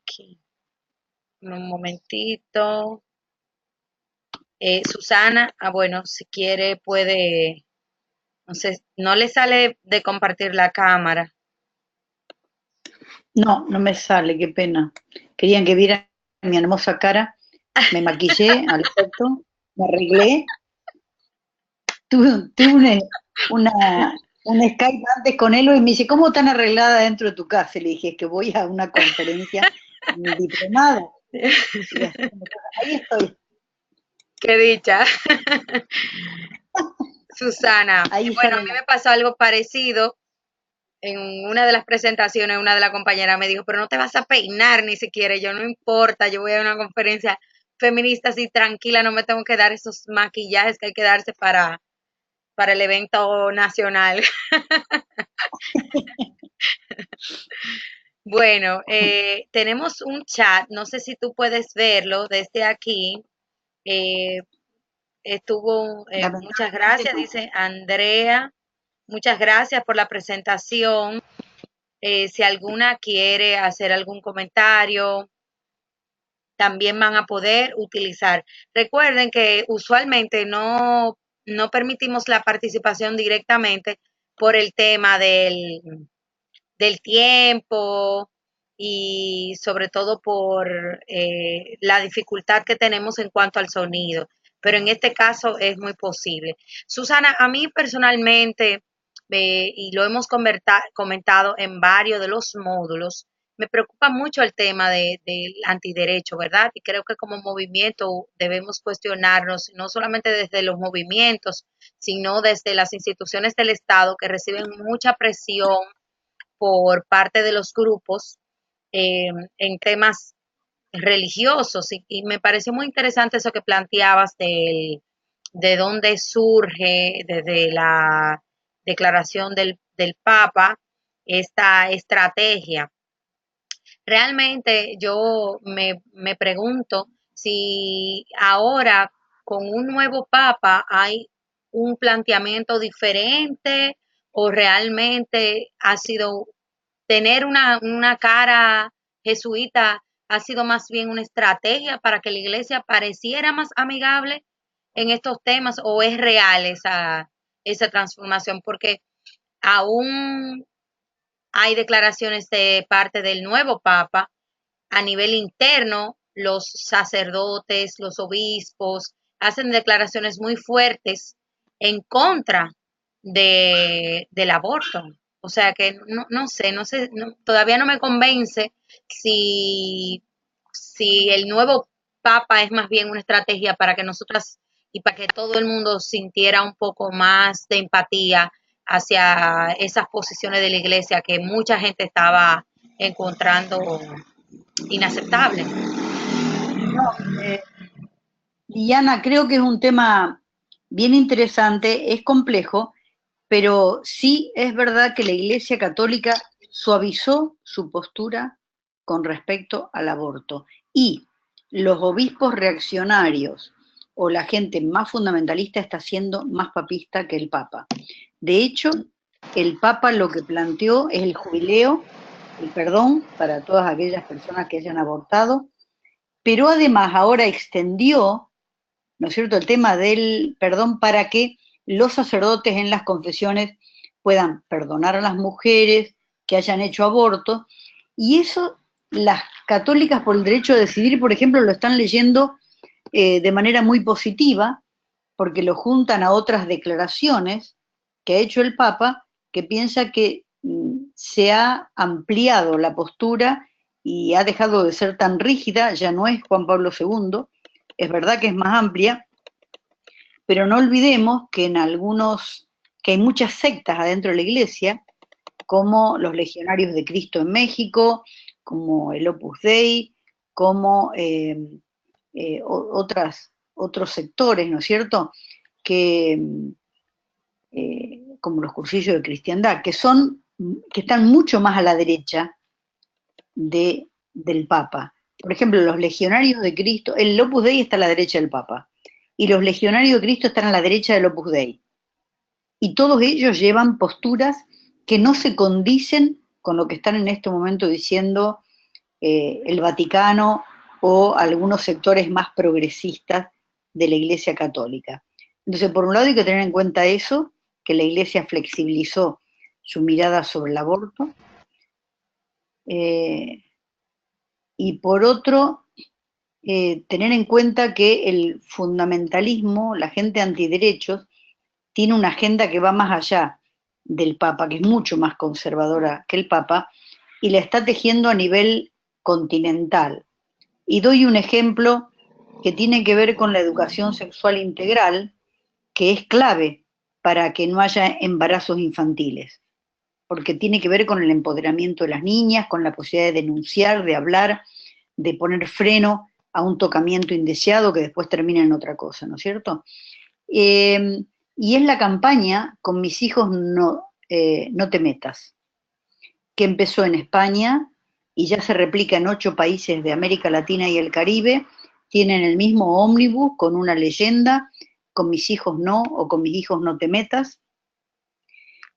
Aquí, un momentito. Susana, bueno, si quiere puede, no sé, no le sale de compartir la cámara. No, no me sale, qué pena. Querían que vieran mi hermosa cara. Me maquillé al efecto, me arreglé. Tuve un Skype antes con él y me dice, ¿cómo tan arreglada dentro de tu casa? Y le dije, es que voy a una conferencia diplomada. Y así como, ahí estoy, Qué dicha. Susana, ahí bueno, a sale mí la... me pasó algo parecido en una de las presentaciones. Una de las compañeras me dijo, pero no te vas a peinar ni siquiera. Y yo, no importa, yo voy a una conferencia feminista así tranquila, no me tengo que dar esos maquillajes que hay que darse para el evento nacional. Bueno, tenemos un chat, no sé si tú puedes verlo desde aquí. Eh, muchas Lamentablemente gracias, no. dice Andrea. Muchas gracias por la presentación. Si alguna quiere hacer algún comentario, también van a poder utilizar. Recuerden que usualmente no permitimos la participación directamente por el tema del tiempo y sobre todo por la dificultad que tenemos en cuanto al sonido. Pero en este caso es muy posible. Susana, a mí personalmente, y lo hemos comentado en varios de los módulos, me preocupa mucho el tema del antiderecho, ¿verdad? Y creo que como movimiento debemos cuestionarnos, no solamente desde los movimientos, sino desde las instituciones del Estado que reciben mucha presión por parte de los grupos en temas religiosos y me pareció muy interesante eso que planteabas de dónde surge desde la declaración del Papa esta estrategia. Realmente yo me pregunto si ahora con un nuevo Papa hay un planteamiento diferente o realmente ha sido tener una cara jesuita ha sido más bien una estrategia para que la iglesia pareciera más amigable en estos temas o es real esa transformación, porque aún hay declaraciones de parte del nuevo Papa a nivel interno, los sacerdotes, los obispos hacen declaraciones muy fuertes en contra del aborto. O sea que no sé, todavía no me convence si el nuevo Papa es más bien una estrategia para que nosotras y para que todo el mundo sintiera un poco más de empatía hacia esas posiciones de la iglesia que mucha gente estaba encontrando inaceptable. No, Diana, creo que es un tema bien interesante, es complejo, pero sí es verdad que la Iglesia Católica suavizó su postura con respecto al aborto y los obispos reaccionarios o la gente más fundamentalista está siendo más papista que el Papa. De hecho, el Papa lo que planteó es el jubileo, el perdón para todas aquellas personas que hayan abortado, pero además ahora extendió, ¿no es cierto?, el tema del perdón para que los sacerdotes en las confesiones puedan perdonar a las mujeres que hayan hecho aborto, y eso las católicas por el derecho a decidir, por ejemplo, lo están leyendo de manera muy positiva, porque lo juntan a otras declaraciones que ha hecho el Papa, que piensa que se ha ampliado la postura y ha dejado de ser tan rígida, ya no es Juan Pablo II, es verdad que es más amplia, pero no olvidemos que que hay muchas sectas adentro de la iglesia, como los legionarios de Cristo en México, como el Opus Dei, como otros sectores, ¿no es cierto?, que, como los cursillos de cristiandad, que están mucho más a la derecha del Papa. Por ejemplo, los legionarios de Cristo, el Opus Dei está a la derecha del Papa, y los legionarios de Cristo están a la derecha del Opus Dei. Y todos ellos llevan posturas que no se condicen con lo que están en este momento diciendo el Vaticano o algunos sectores más progresistas de la Iglesia Católica. Entonces, por un lado hay que tener en cuenta eso, que la Iglesia flexibilizó su mirada sobre el aborto, y por otro, tener en cuenta que el fundamentalismo, la gente antiderechos, tiene una agenda que va más allá del Papa, que es mucho más conservadora que el Papa, y la está tejiendo a nivel continental. Y doy un ejemplo que tiene que ver con la educación sexual integral, que es clave para que no haya embarazos infantiles, porque tiene que ver con el empoderamiento de las niñas, con la posibilidad de denunciar, de hablar, de poner freno a un tocamiento indeseado que después termina en otra cosa, ¿no es cierto? Y es la campaña Con mis hijos no te metas, que empezó en España y ya se replica en 8 países de América Latina y el Caribe. Tienen el mismo ómnibus con una leyenda, con mis hijos no, o con mis hijos no te metas,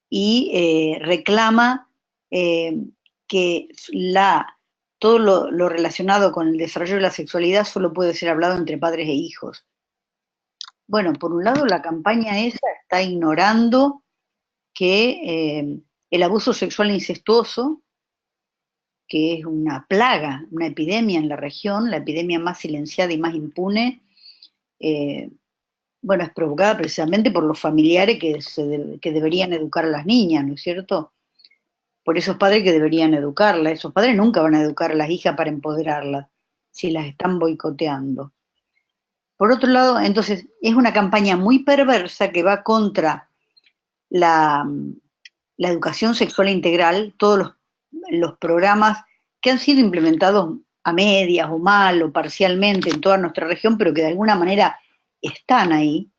y reclama que todo lo relacionado con el desarrollo de la sexualidad solo puede ser hablado entre padres e hijos. Bueno, por un lado la campaña esa está ignorando que el abuso sexual incestuoso, que es una plaga, una epidemia en la región, la epidemia más silenciada y más impune, eh, bueno, es provocada precisamente por los familiares que deberían educar a las niñas, ¿no es cierto? Por esos padres que deberían educarla. Esos padres nunca van a educar a las hijas para empoderarlas, si las están boicoteando. Por otro lado, entonces, es una campaña muy perversa que va contra la, la educación sexual integral, todos los programas que han sido implementados a medias o mal o parcialmente en toda nuestra región, pero que de alguna manera están ahí.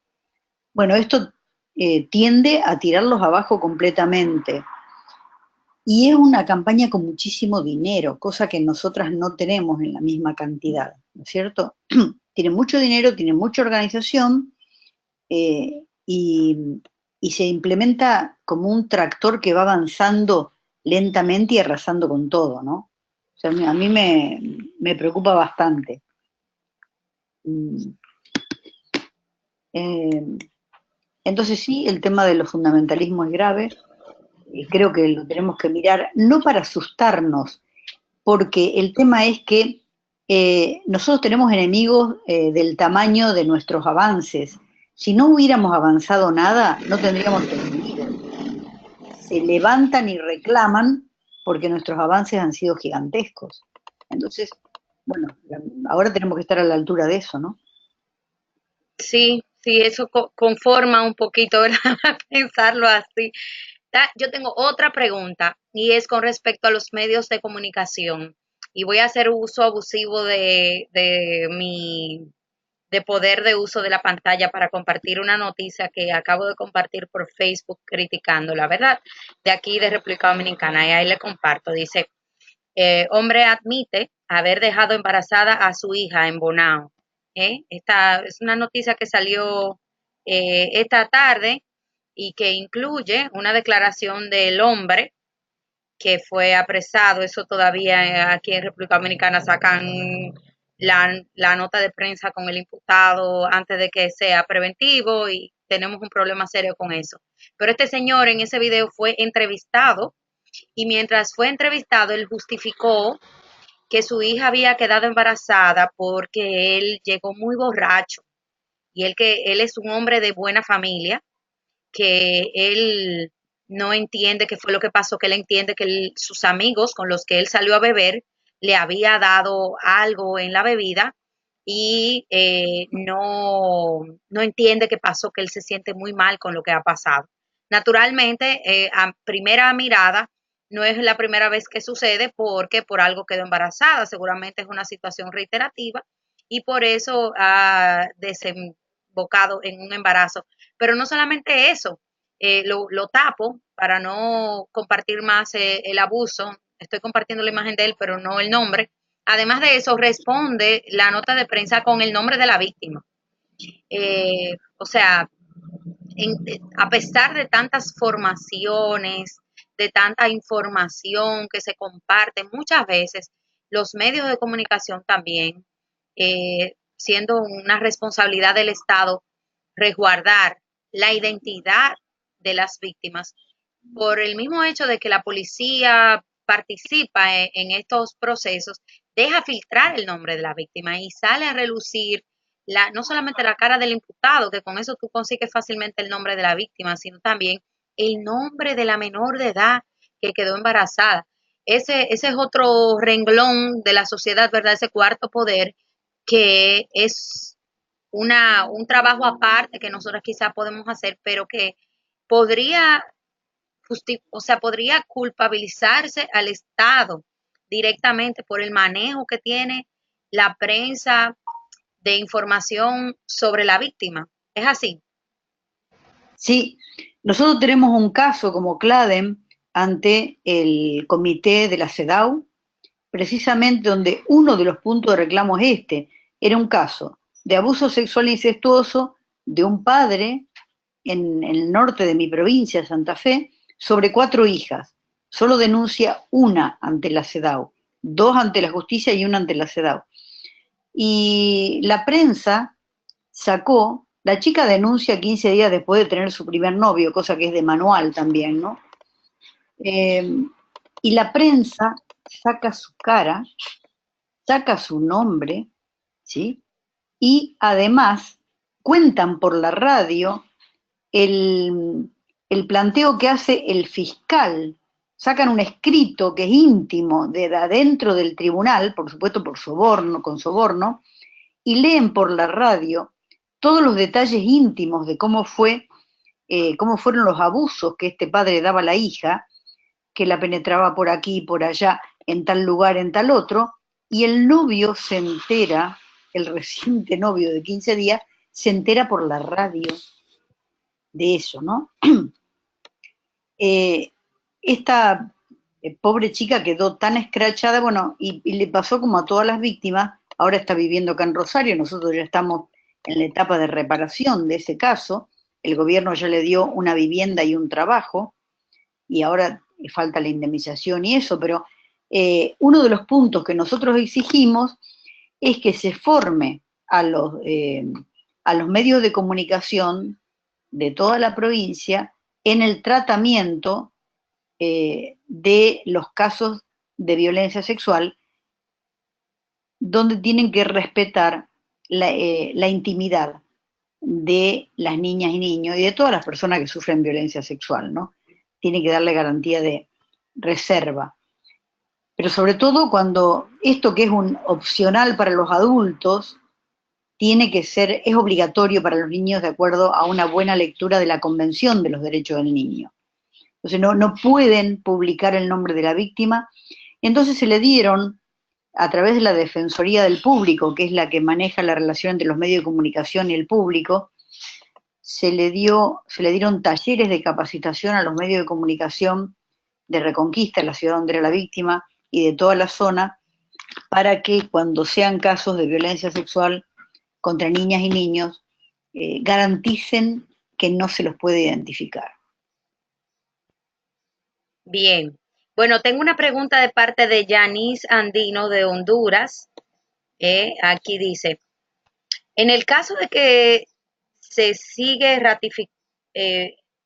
Bueno, esto tiende a tirarlos abajo completamente. Y es una campaña con muchísimo dinero, cosa que nosotras no tenemos en la misma cantidad, ¿no es cierto? Tiene mucho dinero, tiene mucha organización, eh, y, y se implementa como un tractor que va avanzando lentamente y arrasando con todo, ¿no? O sea, a mí me preocupa bastante. Mm, eh, entonces sí, el tema de los fundamentalismos es grave, y creo que lo tenemos que mirar, no para asustarnos, porque el tema es que nosotros tenemos enemigos del tamaño de nuestros avances. Si no hubiéramos avanzado nada, no tendríamos enemigos. Se levantan y reclaman porque nuestros avances han sido gigantescos. Entonces, bueno, ahora tenemos que estar a la altura de eso, ¿no? Sí, sí, eso conforma un poquito, ¿verdad? Pensarlo así. Yo tengo otra pregunta y es con respecto a los medios de comunicación. Y voy a hacer uso abusivo de mi de poder de uso de la pantalla para compartir una noticia que acabo de compartir por Facebook criticando la verdad de aquí de República Dominicana. Y ahí le comparto. Dice, hombre admite haber dejado embarazada a su hija en Bonao. Esta es una noticia que salió esta tarde y que incluye una declaración del hombre que fue apresado. Eso todavía aquí en República Dominicana sacan la nota de prensa con el imputado antes de que sea preventivo y tenemos un problema serio con eso. Pero este señor en ese video fue entrevistado y mientras fue entrevistado él justificó que su hija había quedado embarazada porque él llegó muy borracho y él es un hombre de buena familia, que él no entiende qué fue lo que pasó, que él entiende que sus amigos con los que él salió a beber le había dado algo en la bebida y no entiende qué pasó, que él se siente muy mal con lo que ha pasado. Naturalmente, a primera mirada, no es la primera vez que sucede porque por algo quedó embarazada, seguramente es una situación reiterativa y por eso ha desembocado en un embarazo. Pero no solamente eso, lo tapo para no compartir más el abuso. Estoy compartiendo la imagen de él, pero no el nombre. Además de eso, responde la nota de prensa con el nombre de la víctima. O sea, a pesar de tantas formaciones, de tanta información que se comparte, muchas veces los medios de comunicación también, siendo una responsabilidad del Estado, resguardar la identidad de las víctimas, por el mismo hecho de que la policía participa en estos procesos, deja filtrar el nombre de la víctima y sale a relucir no solamente la cara del imputado, que con eso tú consigues fácilmente el nombre de la víctima, sino también el nombre de la menor de edad que quedó embarazada. Ese es otro renglón de la sociedad, ¿verdad? Ese cuarto poder que es un trabajo aparte que nosotros quizás podemos hacer, pero que podría, o sea, podría culpabilizarse al Estado directamente por el manejo que tiene la prensa de información sobre la víctima. ¿Es así? Sí, nosotros tenemos un caso como CLADEM ante el comité de la CEDAW, precisamente donde uno de los puntos de reclamo es este. Era un caso de abuso sexual incestuoso de un padre en el norte de mi provincia, Santa Fe, sobre 4 hijas. Solo denuncia una ante la CEDAW, 2 ante la justicia y una ante la CEDAW. Y la prensa sacó, la chica denuncia 15 días después de tener su primer novio, cosa que es de manual también, ¿no? Y la prensa saca su cara, saca su nombre, ¿sí? Y además cuentan por la radio el planteo que hace el fiscal. Sacan un escrito que es íntimo de adentro del tribunal, por supuesto por soborno, con soborno, y leen por la radio todos los detalles íntimos de cómo fueron los abusos que este padre daba a la hija, que la penetraba por aquí y por allá, en tal lugar, en tal otro, y el novio se entera, el reciente novio de 15 días, se entera por la radio de eso, ¿no? Esta pobre chica quedó tan escrachada, bueno, y le pasó como a todas las víctimas, ahora está viviendo acá en Rosario, nosotros ya estamos en la etapa de reparación de ese caso, el gobierno ya le dio una vivienda y un trabajo, y ahora falta la indemnización y eso, pero uno de los puntos que nosotros exigimos es que se forme a los medios de comunicación de toda la provincia en el tratamiento de los casos de violencia sexual, donde tienen que respetar la intimidad de las niñas y niños y de todas las personas que sufren violencia sexual, ¿no? Tiene que darle garantía de reserva. Pero sobre todo cuando esto que es un opcional para los adultos, tiene que ser, es obligatorio para los niños de acuerdo a una buena lectura de la Convención de los Derechos del Niño. Entonces no pueden publicar el nombre de la víctima. Entonces se le dieron, a través de la Defensoría del Público, que es la que maneja la relación entre los medios de comunicación y el público, se le dieron talleres de capacitación a los medios de comunicación de Reconquista, la ciudad donde era la víctima, y de toda la zona, para que cuando sean casos de violencia sexual contra niñas y niños, garanticen que no se los puede identificar. Bien. Bueno, tengo una pregunta de parte de Yanis Andino de Honduras. Aquí dice, en el caso de que se sigue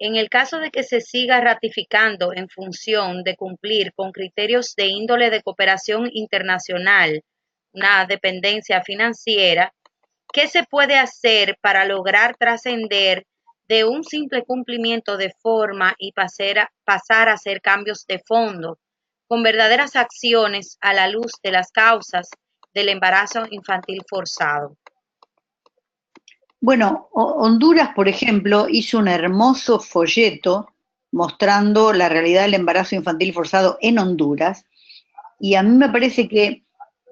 en el caso de que se siga ratificando en función de cumplir con criterios de índole de cooperación internacional, una dependencia financiera, ¿qué se puede hacer para lograr trascender de un simple cumplimiento de forma y pasar a hacer cambios de fondo, con verdaderas acciones a la luz de las causas del embarazo infantil forzado? Bueno, Honduras, por ejemplo, hizo un hermoso folleto mostrando la realidad del embarazo infantil forzado en Honduras, y a mí me parece que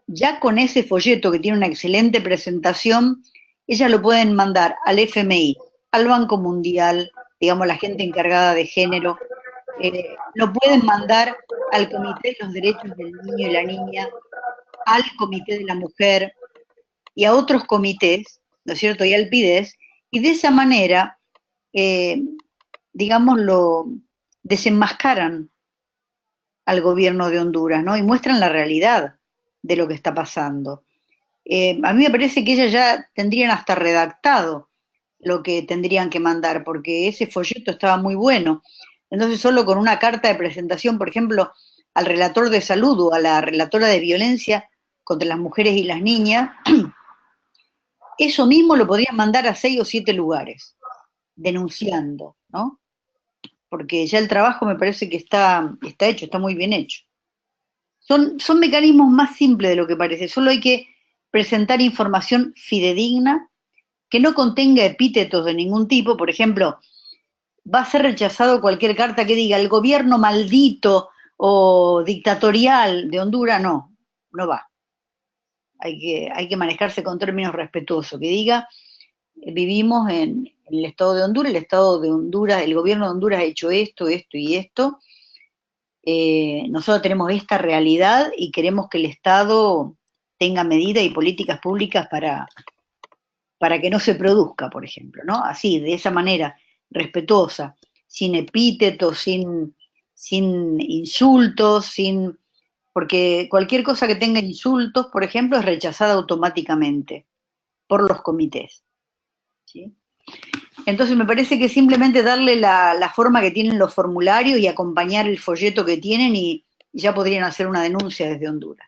ya con ese folleto, que tiene una excelente presentación, ellas lo pueden mandar al FMI, al Banco Mundial, digamos, la gente encargada de género, lo pueden mandar al Comité de los Derechos del Niño y la Niña, al Comité de la Mujer y a otros comités, ¿no es cierto?, y al PIDES, y de esa manera, eh, digamos, lo desenmascaran al gobierno de Honduras, ¿no? Y muestran la realidad de lo que está pasando. A mí me parece que ellas ya tendrían hasta redactado lo que tendrían que mandar, porque ese folleto estaba muy bueno. Entonces, solo con una carta de presentación, por ejemplo, al relator de salud o a la relatora de violencia contra las mujeres y las niñas, eso mismo lo podrían mandar a 6 o 7 lugares, denunciando, ¿no? Porque ya el trabajo me parece que está hecho, está muy bien hecho. Son mecanismos más simples de lo que parece, solo hay que presentar información fidedigna, que no contenga epítetos de ningún tipo. Por ejemplo, va a ser rechazado cualquier carta que diga el gobierno maldito o dictatorial de Honduras, no, no va. Hay que manejarse con términos respetuosos, que diga vivimos en el Estado de Honduras, el gobierno de Honduras ha hecho esto, esto y esto, nosotros tenemos esta realidad y queremos que el Estado tenga medidas y políticas públicas para que no se produzca, por ejemplo, ¿no? Así, de esa manera, respetuosa, sin epítetos, sin insultos, porque cualquier cosa que tenga insultos, por ejemplo, es rechazada automáticamente por los comités, ¿sí? Entonces me parece que simplemente darle la forma que tienen los formularios y acompañar el folleto que tienen y ya podrían hacer una denuncia desde Honduras.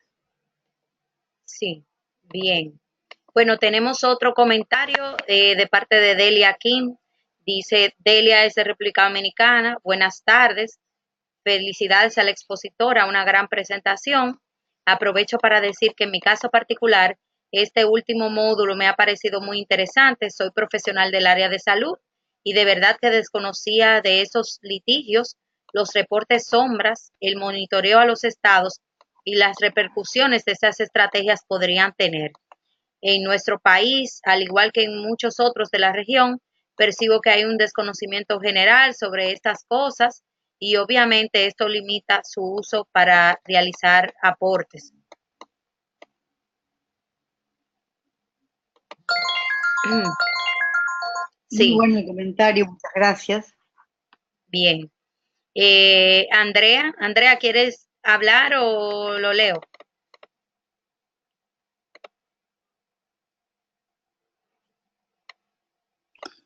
Sí, bien. Bueno, tenemos otro comentario de parte de Delia Kim. Dice, Delia es de República Dominicana. Buenas tardes. Felicidades a la expositora, una gran presentación. Aprovecho para decir que en mi caso particular, este último módulo me ha parecido muy interesante. Soy profesional del área de salud y de verdad que desconocía de esos litigios, los reportes sombras, el monitoreo a los estados y las repercusiones de esas estrategias podrían tener. En nuestro país, al igual que en muchos otros de la región, percibo que hay un desconocimiento general sobre estas cosas y obviamente esto limita su uso para realizar aportes. Muy Sí, bueno el comentario, muchas gracias. bien. Andrea, ¿quieres hablar o lo leo?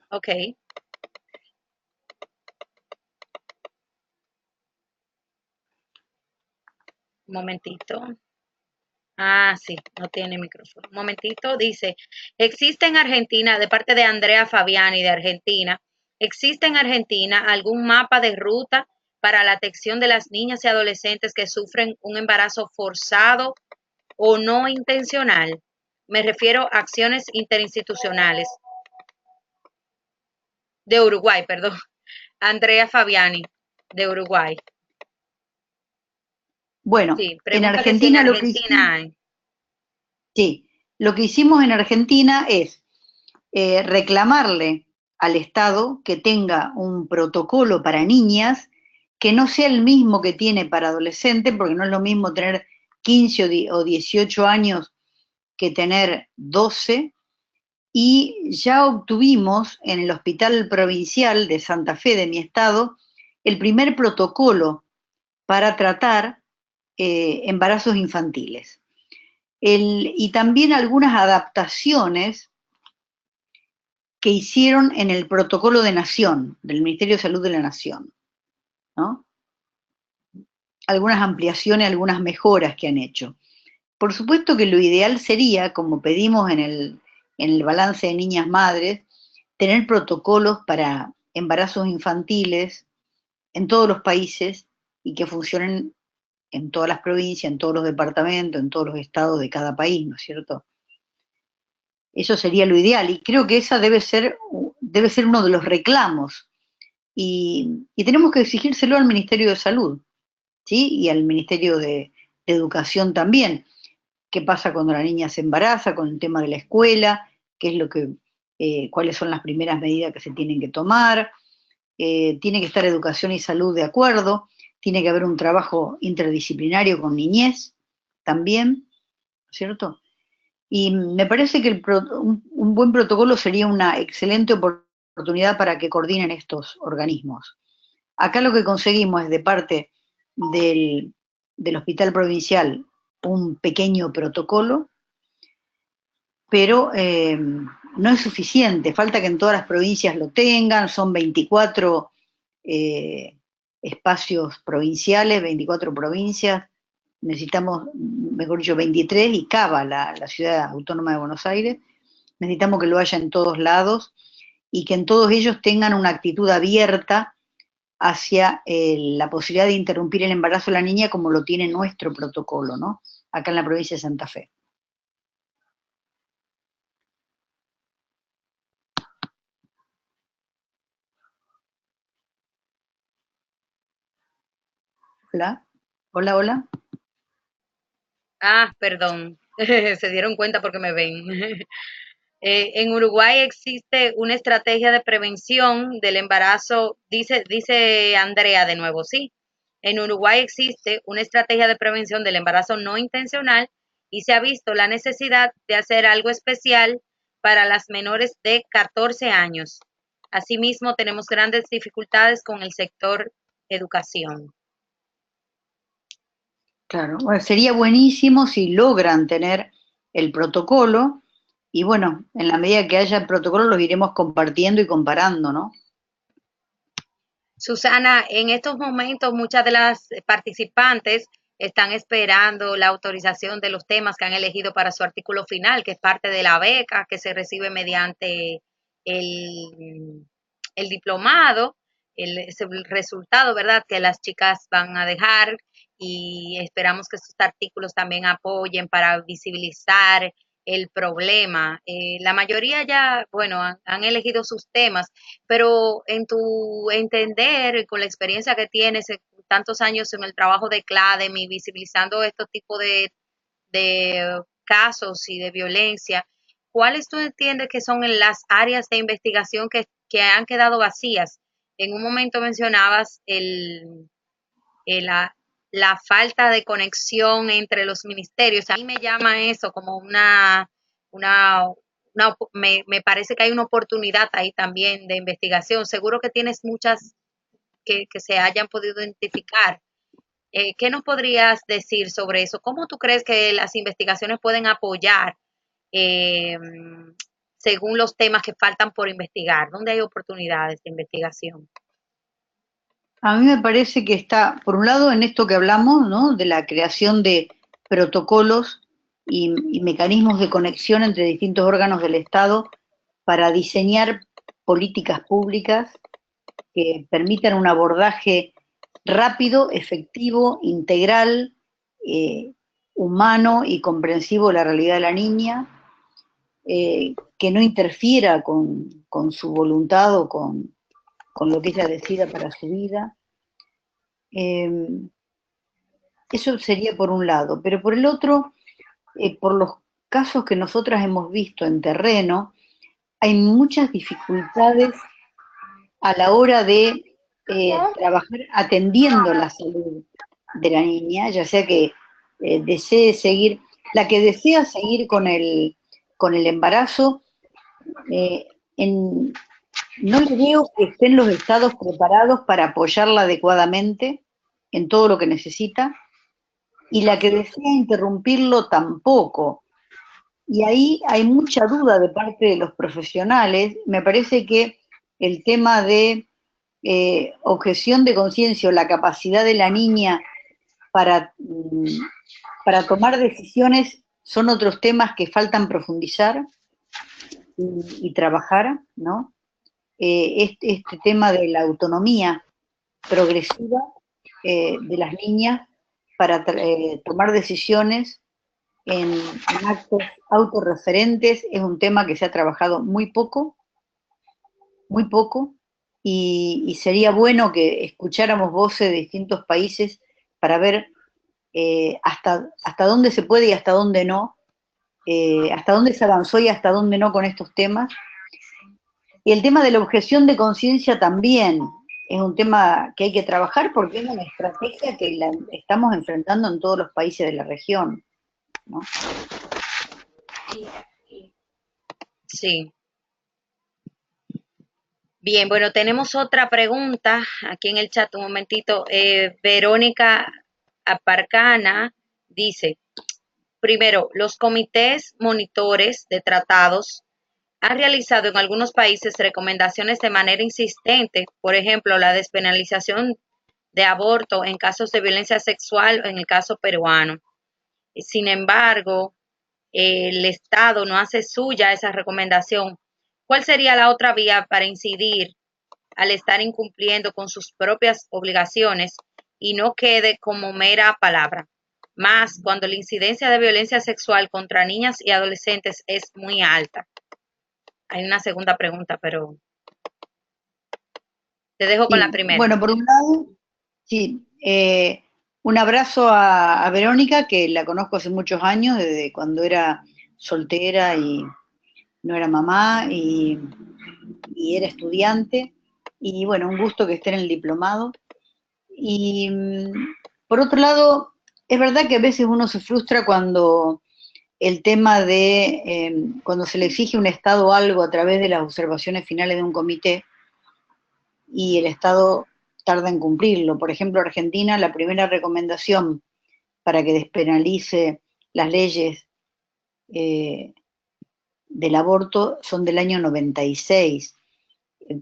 Ok, un momentito. Ah, sí, no tiene micrófono. Un momentito, dice, ¿existe en Argentina, de parte de Andrea Fabiani de Argentina, existe en Argentina algún mapa de ruta para la atención de las niñas y adolescentes que sufren un embarazo forzado o no intencional? Me refiero a acciones interinstitucionales. De Uruguay, perdón. Andrea Fabiani, de Uruguay. Bueno, Sí, en pregunta que si en Argentina lo que Argentina hicimos, hay. sí, lo que hicimos en Argentina es reclamarle al Estado que tenga un protocolo para niñas que no sea el mismo que tiene para adolescentes, porque no es lo mismo tener 15 o 18 años que tener 12, y ya obtuvimos en el Hospital Provincial de Santa Fe de mi estado el primer protocolo para tratar embarazos infantiles. Y también algunas adaptaciones que hicieron en el protocolo de Nación, del Ministerio de Salud de la Nación, ¿no? Algunas ampliaciones, algunas mejoras que han hecho. Por supuesto que lo ideal sería, como pedimos en el balance de niñas madres, tener protocolos para embarazos infantiles en todos los países y que funcionen en todas las provincias, en todos los departamentos, en todos los estados de cada país, ¿no es cierto? Eso sería lo ideal y creo que esa debe ser uno de los reclamos y tenemos que exigírselo al Ministerio de Salud, ¿sí? Y al Ministerio de Educación también. ¿Qué pasa cuando la niña se embaraza con el tema de la escuela? ¿Qué es lo que cuáles son las primeras medidas que se tienen que tomar, tiene que estar educación y salud de acuerdo, tiene que haber un trabajo interdisciplinario con niñez también, ¿cierto? Y me parece que un buen protocolo sería una excelente oportunidad para que coordinen estos organismos. Acá lo que conseguimos es de parte del Hospital Provincial un pequeño protocolo, pero no es suficiente, falta que en todas las provincias lo tengan, son 24 espacios provinciales, 24 provincias, necesitamos, mejor dicho, 23, y Cava, la ciudad autónoma de Buenos Aires, necesitamos que lo haya en todos lados y que en todos ellos tengan una actitud abierta hacia la posibilidad de interrumpir el embarazo de la niña como lo tiene nuestro protocolo, ¿no? Acá en la provincia de Santa Fe. Hola, hola, hola. Ah, perdón, se dieron cuenta porque me ven. En Uruguay existe una estrategia de prevención del embarazo, dice Andrea de nuevo, sí. En Uruguay existe una estrategia de prevención del embarazo no intencional y se ha visto la necesidad de hacer algo especial para las menores de 14 años. Asimismo, tenemos grandes dificultades con el sector educación. Claro, bueno, sería buenísimo si logran tener el protocolo y bueno, en la medida que haya el protocolo los iremos compartiendo y comparando, ¿no? Susana, en estos momentos muchas de las participantes están esperando la autorización de los temas que han elegido para su artículo final, que es parte de la beca que se recibe mediante el, el diplomado, es el resultado, ¿verdad?, que las chicas van a dejar y esperamos que estos artículos también apoyen para visibilizar el problema. La mayoría ya, bueno, han elegido sus temas, pero en tu entender, con la experiencia que tienes, tantos años en el trabajo de CLADEM y visibilizando estos tipos de casos y de violencia, ¿cuáles tú entiendes que son las áreas de investigación que han quedado vacías? En un momento mencionabas la, la falta de conexión entre los ministerios. A mí me llama eso como una, me parece que hay una oportunidad ahí también de investigación. Seguro que tienes muchas que se hayan podido identificar. ¿Qué nos podrías decir sobre eso? ¿Cómo tú crees que las investigaciones pueden apoyar eh, según los temas que faltan por investigar? ¿Dónde hay oportunidades de investigación? A mí me parece que está, por un lado, en esto que hablamos, ¿no? De la creación de protocolos y mecanismos de conexión entre distintos órganos del Estado para diseñar políticas públicas que permitan un abordaje rápido, efectivo, integral, eh, humano y comprensivo de la realidad de la niña, que no interfiera con su voluntad o con lo que ella decida para su vida. Eh, Eso sería por un lado, pero por el otro, por los casos que nosotras hemos visto en terreno, hay muchas dificultades a la hora de trabajar atendiendo la salud de la niña, ya sea que desee seguir, la que desea seguir con el embarazo, eh, en, no le veo que estén los estados preparados para apoyarla adecuadamente en todo lo que necesita, y la que desea interrumpirlo tampoco. Y ahí hay mucha duda de parte de los profesionales. Me parece que el tema de objeción de conciencia o la capacidad de la niña para, para tomar decisiones son otros temas que faltan profundizar y trabajar, ¿no? Este tema de la autonomía progresiva de las niñas para tomar decisiones en actos autorreferentes es un tema que se ha trabajado muy poco, y sería bueno que escucháramos voces de distintos países para ver hasta dónde se puede y hasta dónde no, hasta dónde se avanzó y hasta dónde no con estos temas. Y el tema de la objeción de conciencia también es un tema que hay que trabajar porque es una estrategia que la estamos enfrentando en todos los países de la región, ¿no? Sí. Bien, bueno, tenemos otra pregunta aquí en el chat, un momentito. Verónica Aparcana dice, primero, los comités monitores de tratados han realizado en algunos países recomendaciones de manera insistente, por ejemplo, la despenalización de aborto en casos de violencia sexual en el caso peruano. Sin embargo, el Estado no hace suya esa recomendación. ¿Cuál sería la otra vía para incidir al estar incumpliendo con sus propias obligaciones y no quede como mera palabra? Más cuando la incidencia de violencia sexual contra niñas y adolescentes es muy alta. Hay una segunda pregunta, pero te dejo con la Sí, primera. bueno, por un lado, sí, un abrazo a Verónica, que la conozco hace muchos años, desde cuando era soltera y no era mamá y era estudiante. Y bueno, un gusto que esté en el diplomado. Y por otro lado, es verdad que a veces uno se frustra cuando el tema de, cuando se le exige a un Estado algo a través de las observaciones finales de un comité y el Estado tarda en cumplirlo. Por ejemplo, Argentina, la primera recomendación para que despenalice las leyes eh, del aborto son del año 96.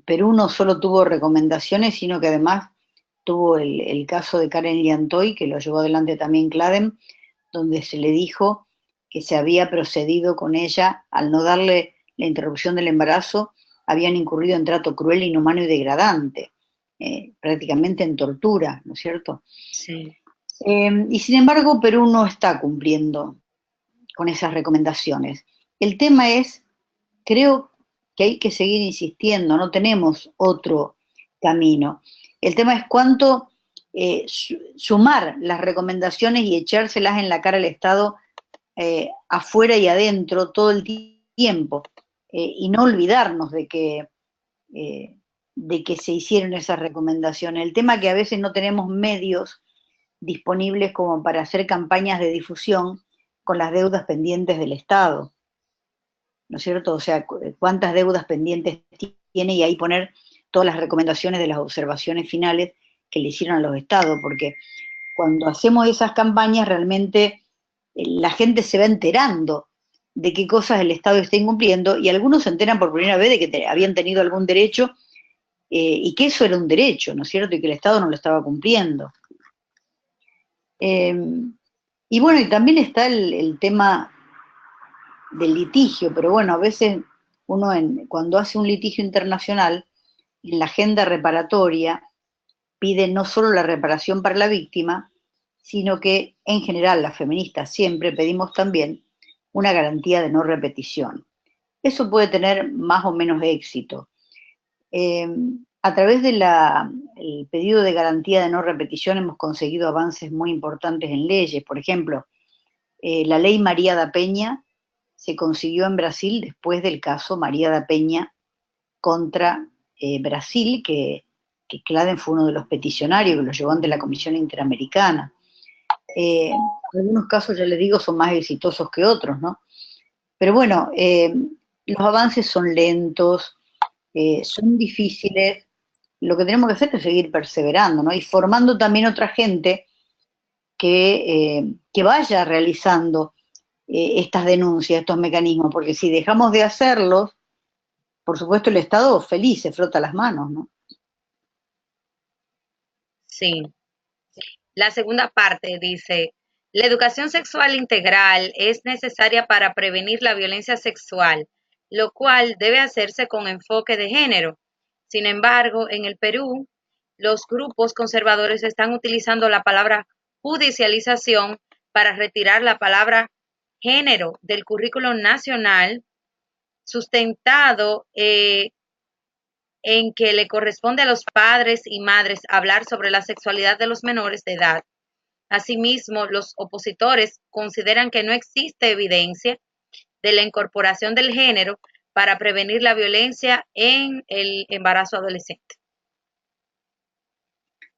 Perú no solo tuvo recomendaciones, sino que además tuvo el caso de Karen Liantoy, que lo llevó adelante también Cladem, donde se le dijo que se había procedido con ella al no darle la interrupción del embarazo, habían incurrido en trato cruel, inhumano y degradante, prácticamente en tortura, ¿no es cierto? Sí, Y sin embargo, Perú no está cumpliendo con esas recomendaciones. El tema es, creo que hay que seguir insistiendo, no tenemos otro camino. El tema es cuánto sumar las recomendaciones y echárselas en la cara al Estado afuera y adentro todo el tiempo y no olvidarnos eh, de que se hicieron esas recomendaciones. El tema es que a veces no tenemos medios disponibles como para hacer campañas de difusión con las deudas pendientes del Estado, ¿no es cierto? O sea, cuántas deudas pendientes tiene y ahí poner todas las recomendaciones de las observaciones finales que le hicieron a los Estados, porque cuando hacemos esas campañas realmente la gente se va enterando de qué cosas el Estado está incumpliendo y algunos se enteran por primera vez de que habían tenido algún derecho y que eso era un derecho, ¿no es cierto? Y que el Estado no lo estaba cumpliendo. Eh, y bueno, y también está el tema del litigio, pero bueno, a veces uno cuando hace un litigio internacional, en la agenda reparatoria pide no solo la reparación para la víctima, sino que en general las feministas siempre pedimos también una garantía de no repetición. Eso puede tener más o menos éxito. Eh, a través del pedido de garantía de no repetición hemos conseguido avances muy importantes en leyes. Por ejemplo, la ley María da Peña se consiguió en Brasil después del caso María da Peña contra Brasil, que Claden fue uno de los peticionarios que lo llevó ante la Comisión Interamericana. Eh, algunos casos, ya les digo, son más exitosos que otros, ¿no? Pero bueno, los avances son lentos, son difíciles. Lo que tenemos que hacer es seguir perseverando, ¿no? Y formando también otra gente que vaya realizando estas denuncias, estos mecanismos, porque si dejamos de hacerlos, por supuesto el Estado feliz se frota las manos, ¿no? sí. La segunda parte dice, la educación sexual integral es necesaria para prevenir la violencia sexual, lo cual debe hacerse con enfoque de género. Sin embargo, en el Perú, los grupos conservadores están utilizando la palabra judicialización para retirar la palabra género del currículo nacional, sustentado en que le corresponde a los padres y madres hablar sobre la sexualidad de los menores de edad. Asimismo, los opositores consideran que no existe evidencia de la incorporación del género para prevenir la violencia en el embarazo adolescente.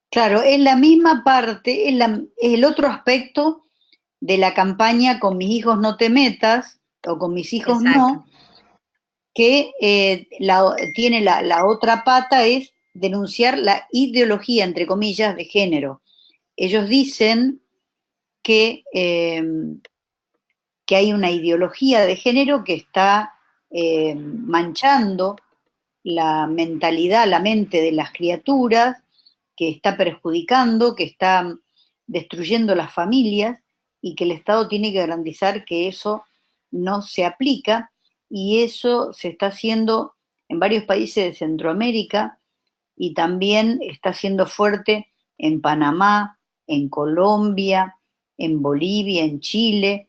Claro, es la misma parte, es el otro aspecto de la campaña Con mis hijos no te metas, o Con mis hijos Exacto. no, que tiene la otra pata, es denunciar la ideología, entre comillas, de género. Ellos dicen que hay una ideología de género que está manchando la mentalidad, la mente de las criaturas, que está perjudicando, que está destruyendo las familias y que el Estado tiene que garantizar que eso no se aplica, y eso se está haciendo en varios países de Centroamérica y también está siendo fuerte en Panamá, en Colombia, en Bolivia, en Chile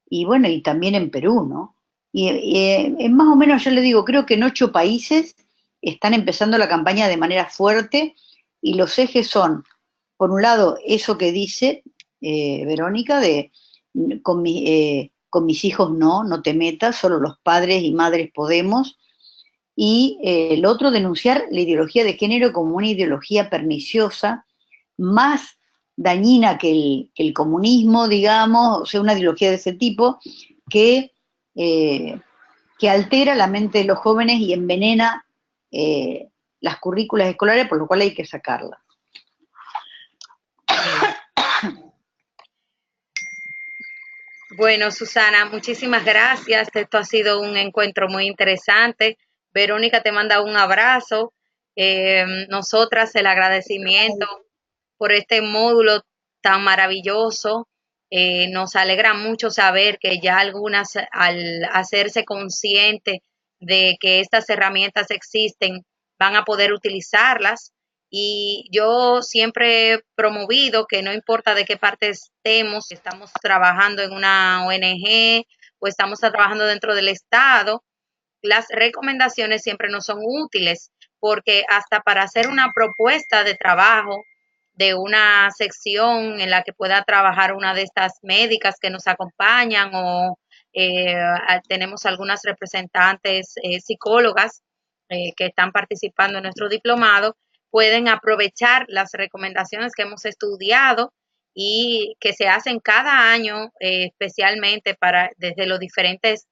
y bueno, y también en Perú, ¿no? Más o menos, yo le digo, creo que en 8 países están empezando la campaña de manera fuerte y los ejes son, por un lado, eso que dice Verónica, de con mis hijos no, no te metas, solo los padres y madres podemos, y el otro, denunciar la ideología de género como una ideología perniciosa, más dañina que el comunismo, digamos, o sea, una ideología de ese tipo, que, eh, que altera la mente de los jóvenes y envenena las currículas escolares, por lo cual hay que sacarlas. Bien. Bueno, Susana, muchísimas gracias. Esto ha sido un encuentro muy interesante. Verónica te manda un abrazo. Nosotras el agradecimiento por este módulo tan maravilloso. Nos alegra mucho saber que ya algunas, al hacerse consciente de que estas herramientas existen, van a poder utilizarlas. Y yo siempre he promovido que no importa de qué parte estemos, si estamos trabajando en una ONG o estamos trabajando dentro del Estado, las recomendaciones siempre nos son útiles, porque hasta para hacer una propuesta de trabajo de una sección en la que pueda trabajar una de estas médicas que nos acompañan o tenemos algunas representantes psicólogas que están participando en nuestro diplomado, pueden aprovechar las recomendaciones que hemos estudiado y que se hacen cada año, especialmente para desde los diferentes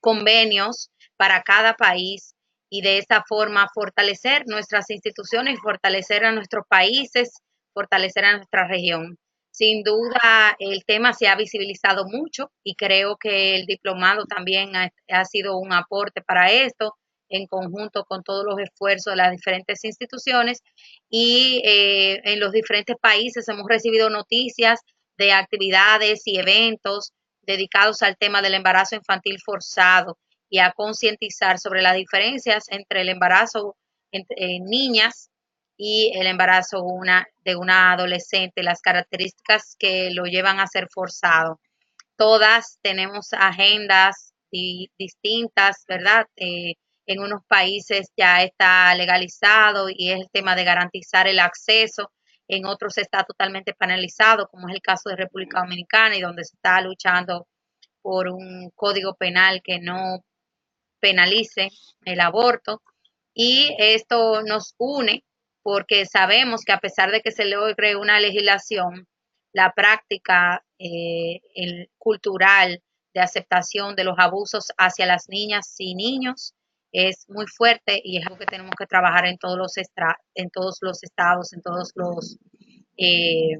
convenios para cada país y de esa forma fortalecer nuestras instituciones, fortalecer a nuestros países, fortalecer a nuestra región. Sin duda, el tema se ha visibilizado mucho y creo que el diplomado también ha sido un aporte para esto, en conjunto con todos los esfuerzos de las diferentes instituciones y en los diferentes países hemos recibido noticias de actividades y eventos dedicados al tema del embarazo infantil forzado y a concientizar sobre las diferencias entre el embarazo en niñas y el embarazo de una adolescente, las características que lo llevan a ser forzado. Todas tenemos agendas distintas, ¿verdad? En unos países ya está legalizado y es el tema de garantizar el acceso, en otros está totalmente penalizado, como es el caso de República Dominicana y donde se está luchando por un código penal que no penalice el aborto. Y esto nos une porque sabemos que a pesar de que se logre una legislación, la práctica cultural de aceptación de los abusos hacia las niñas y niños es muy fuerte y es algo que tenemos que trabajar en todos los estados, en todos los eh,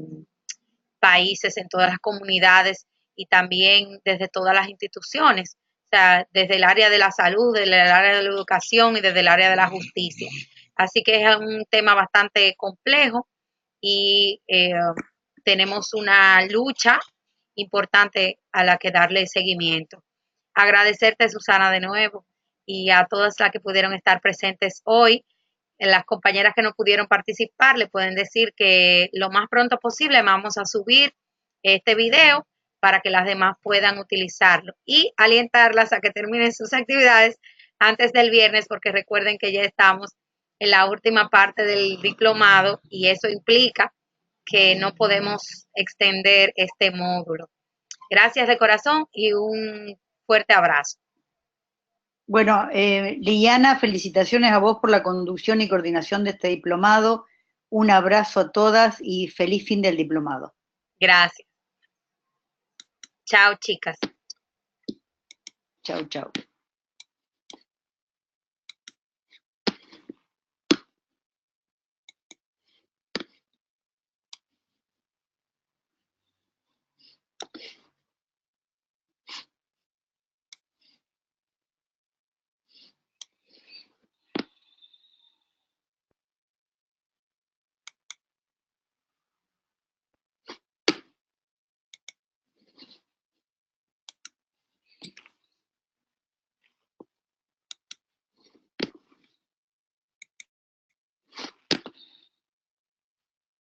países, en todas las comunidades y también desde todas las instituciones, o sea, desde el área de la salud, desde el área de la educación y desde el área de la justicia. Así que es un tema bastante complejo y tenemos una lucha importante a la que darle seguimiento. Agradecerte, Susana, de nuevo y a todas las que pudieron estar presentes hoy. Las compañeras que no pudieron participar le pueden decir que lo más pronto posible vamos a subir este video para que las demás puedan utilizarlo y alientarlas a que terminen sus actividades antes del viernes, porque recuerden que ya estamos en la última parte del diplomado y eso implica que no podemos extender este módulo. Gracias de corazón y un fuerte abrazo. Bueno, Liliana, felicitaciones a vos por la conducción y coordinación de este diplomado. Un abrazo a todas y feliz fin del diplomado. Gracias. Chao, chicas. Chau, chau.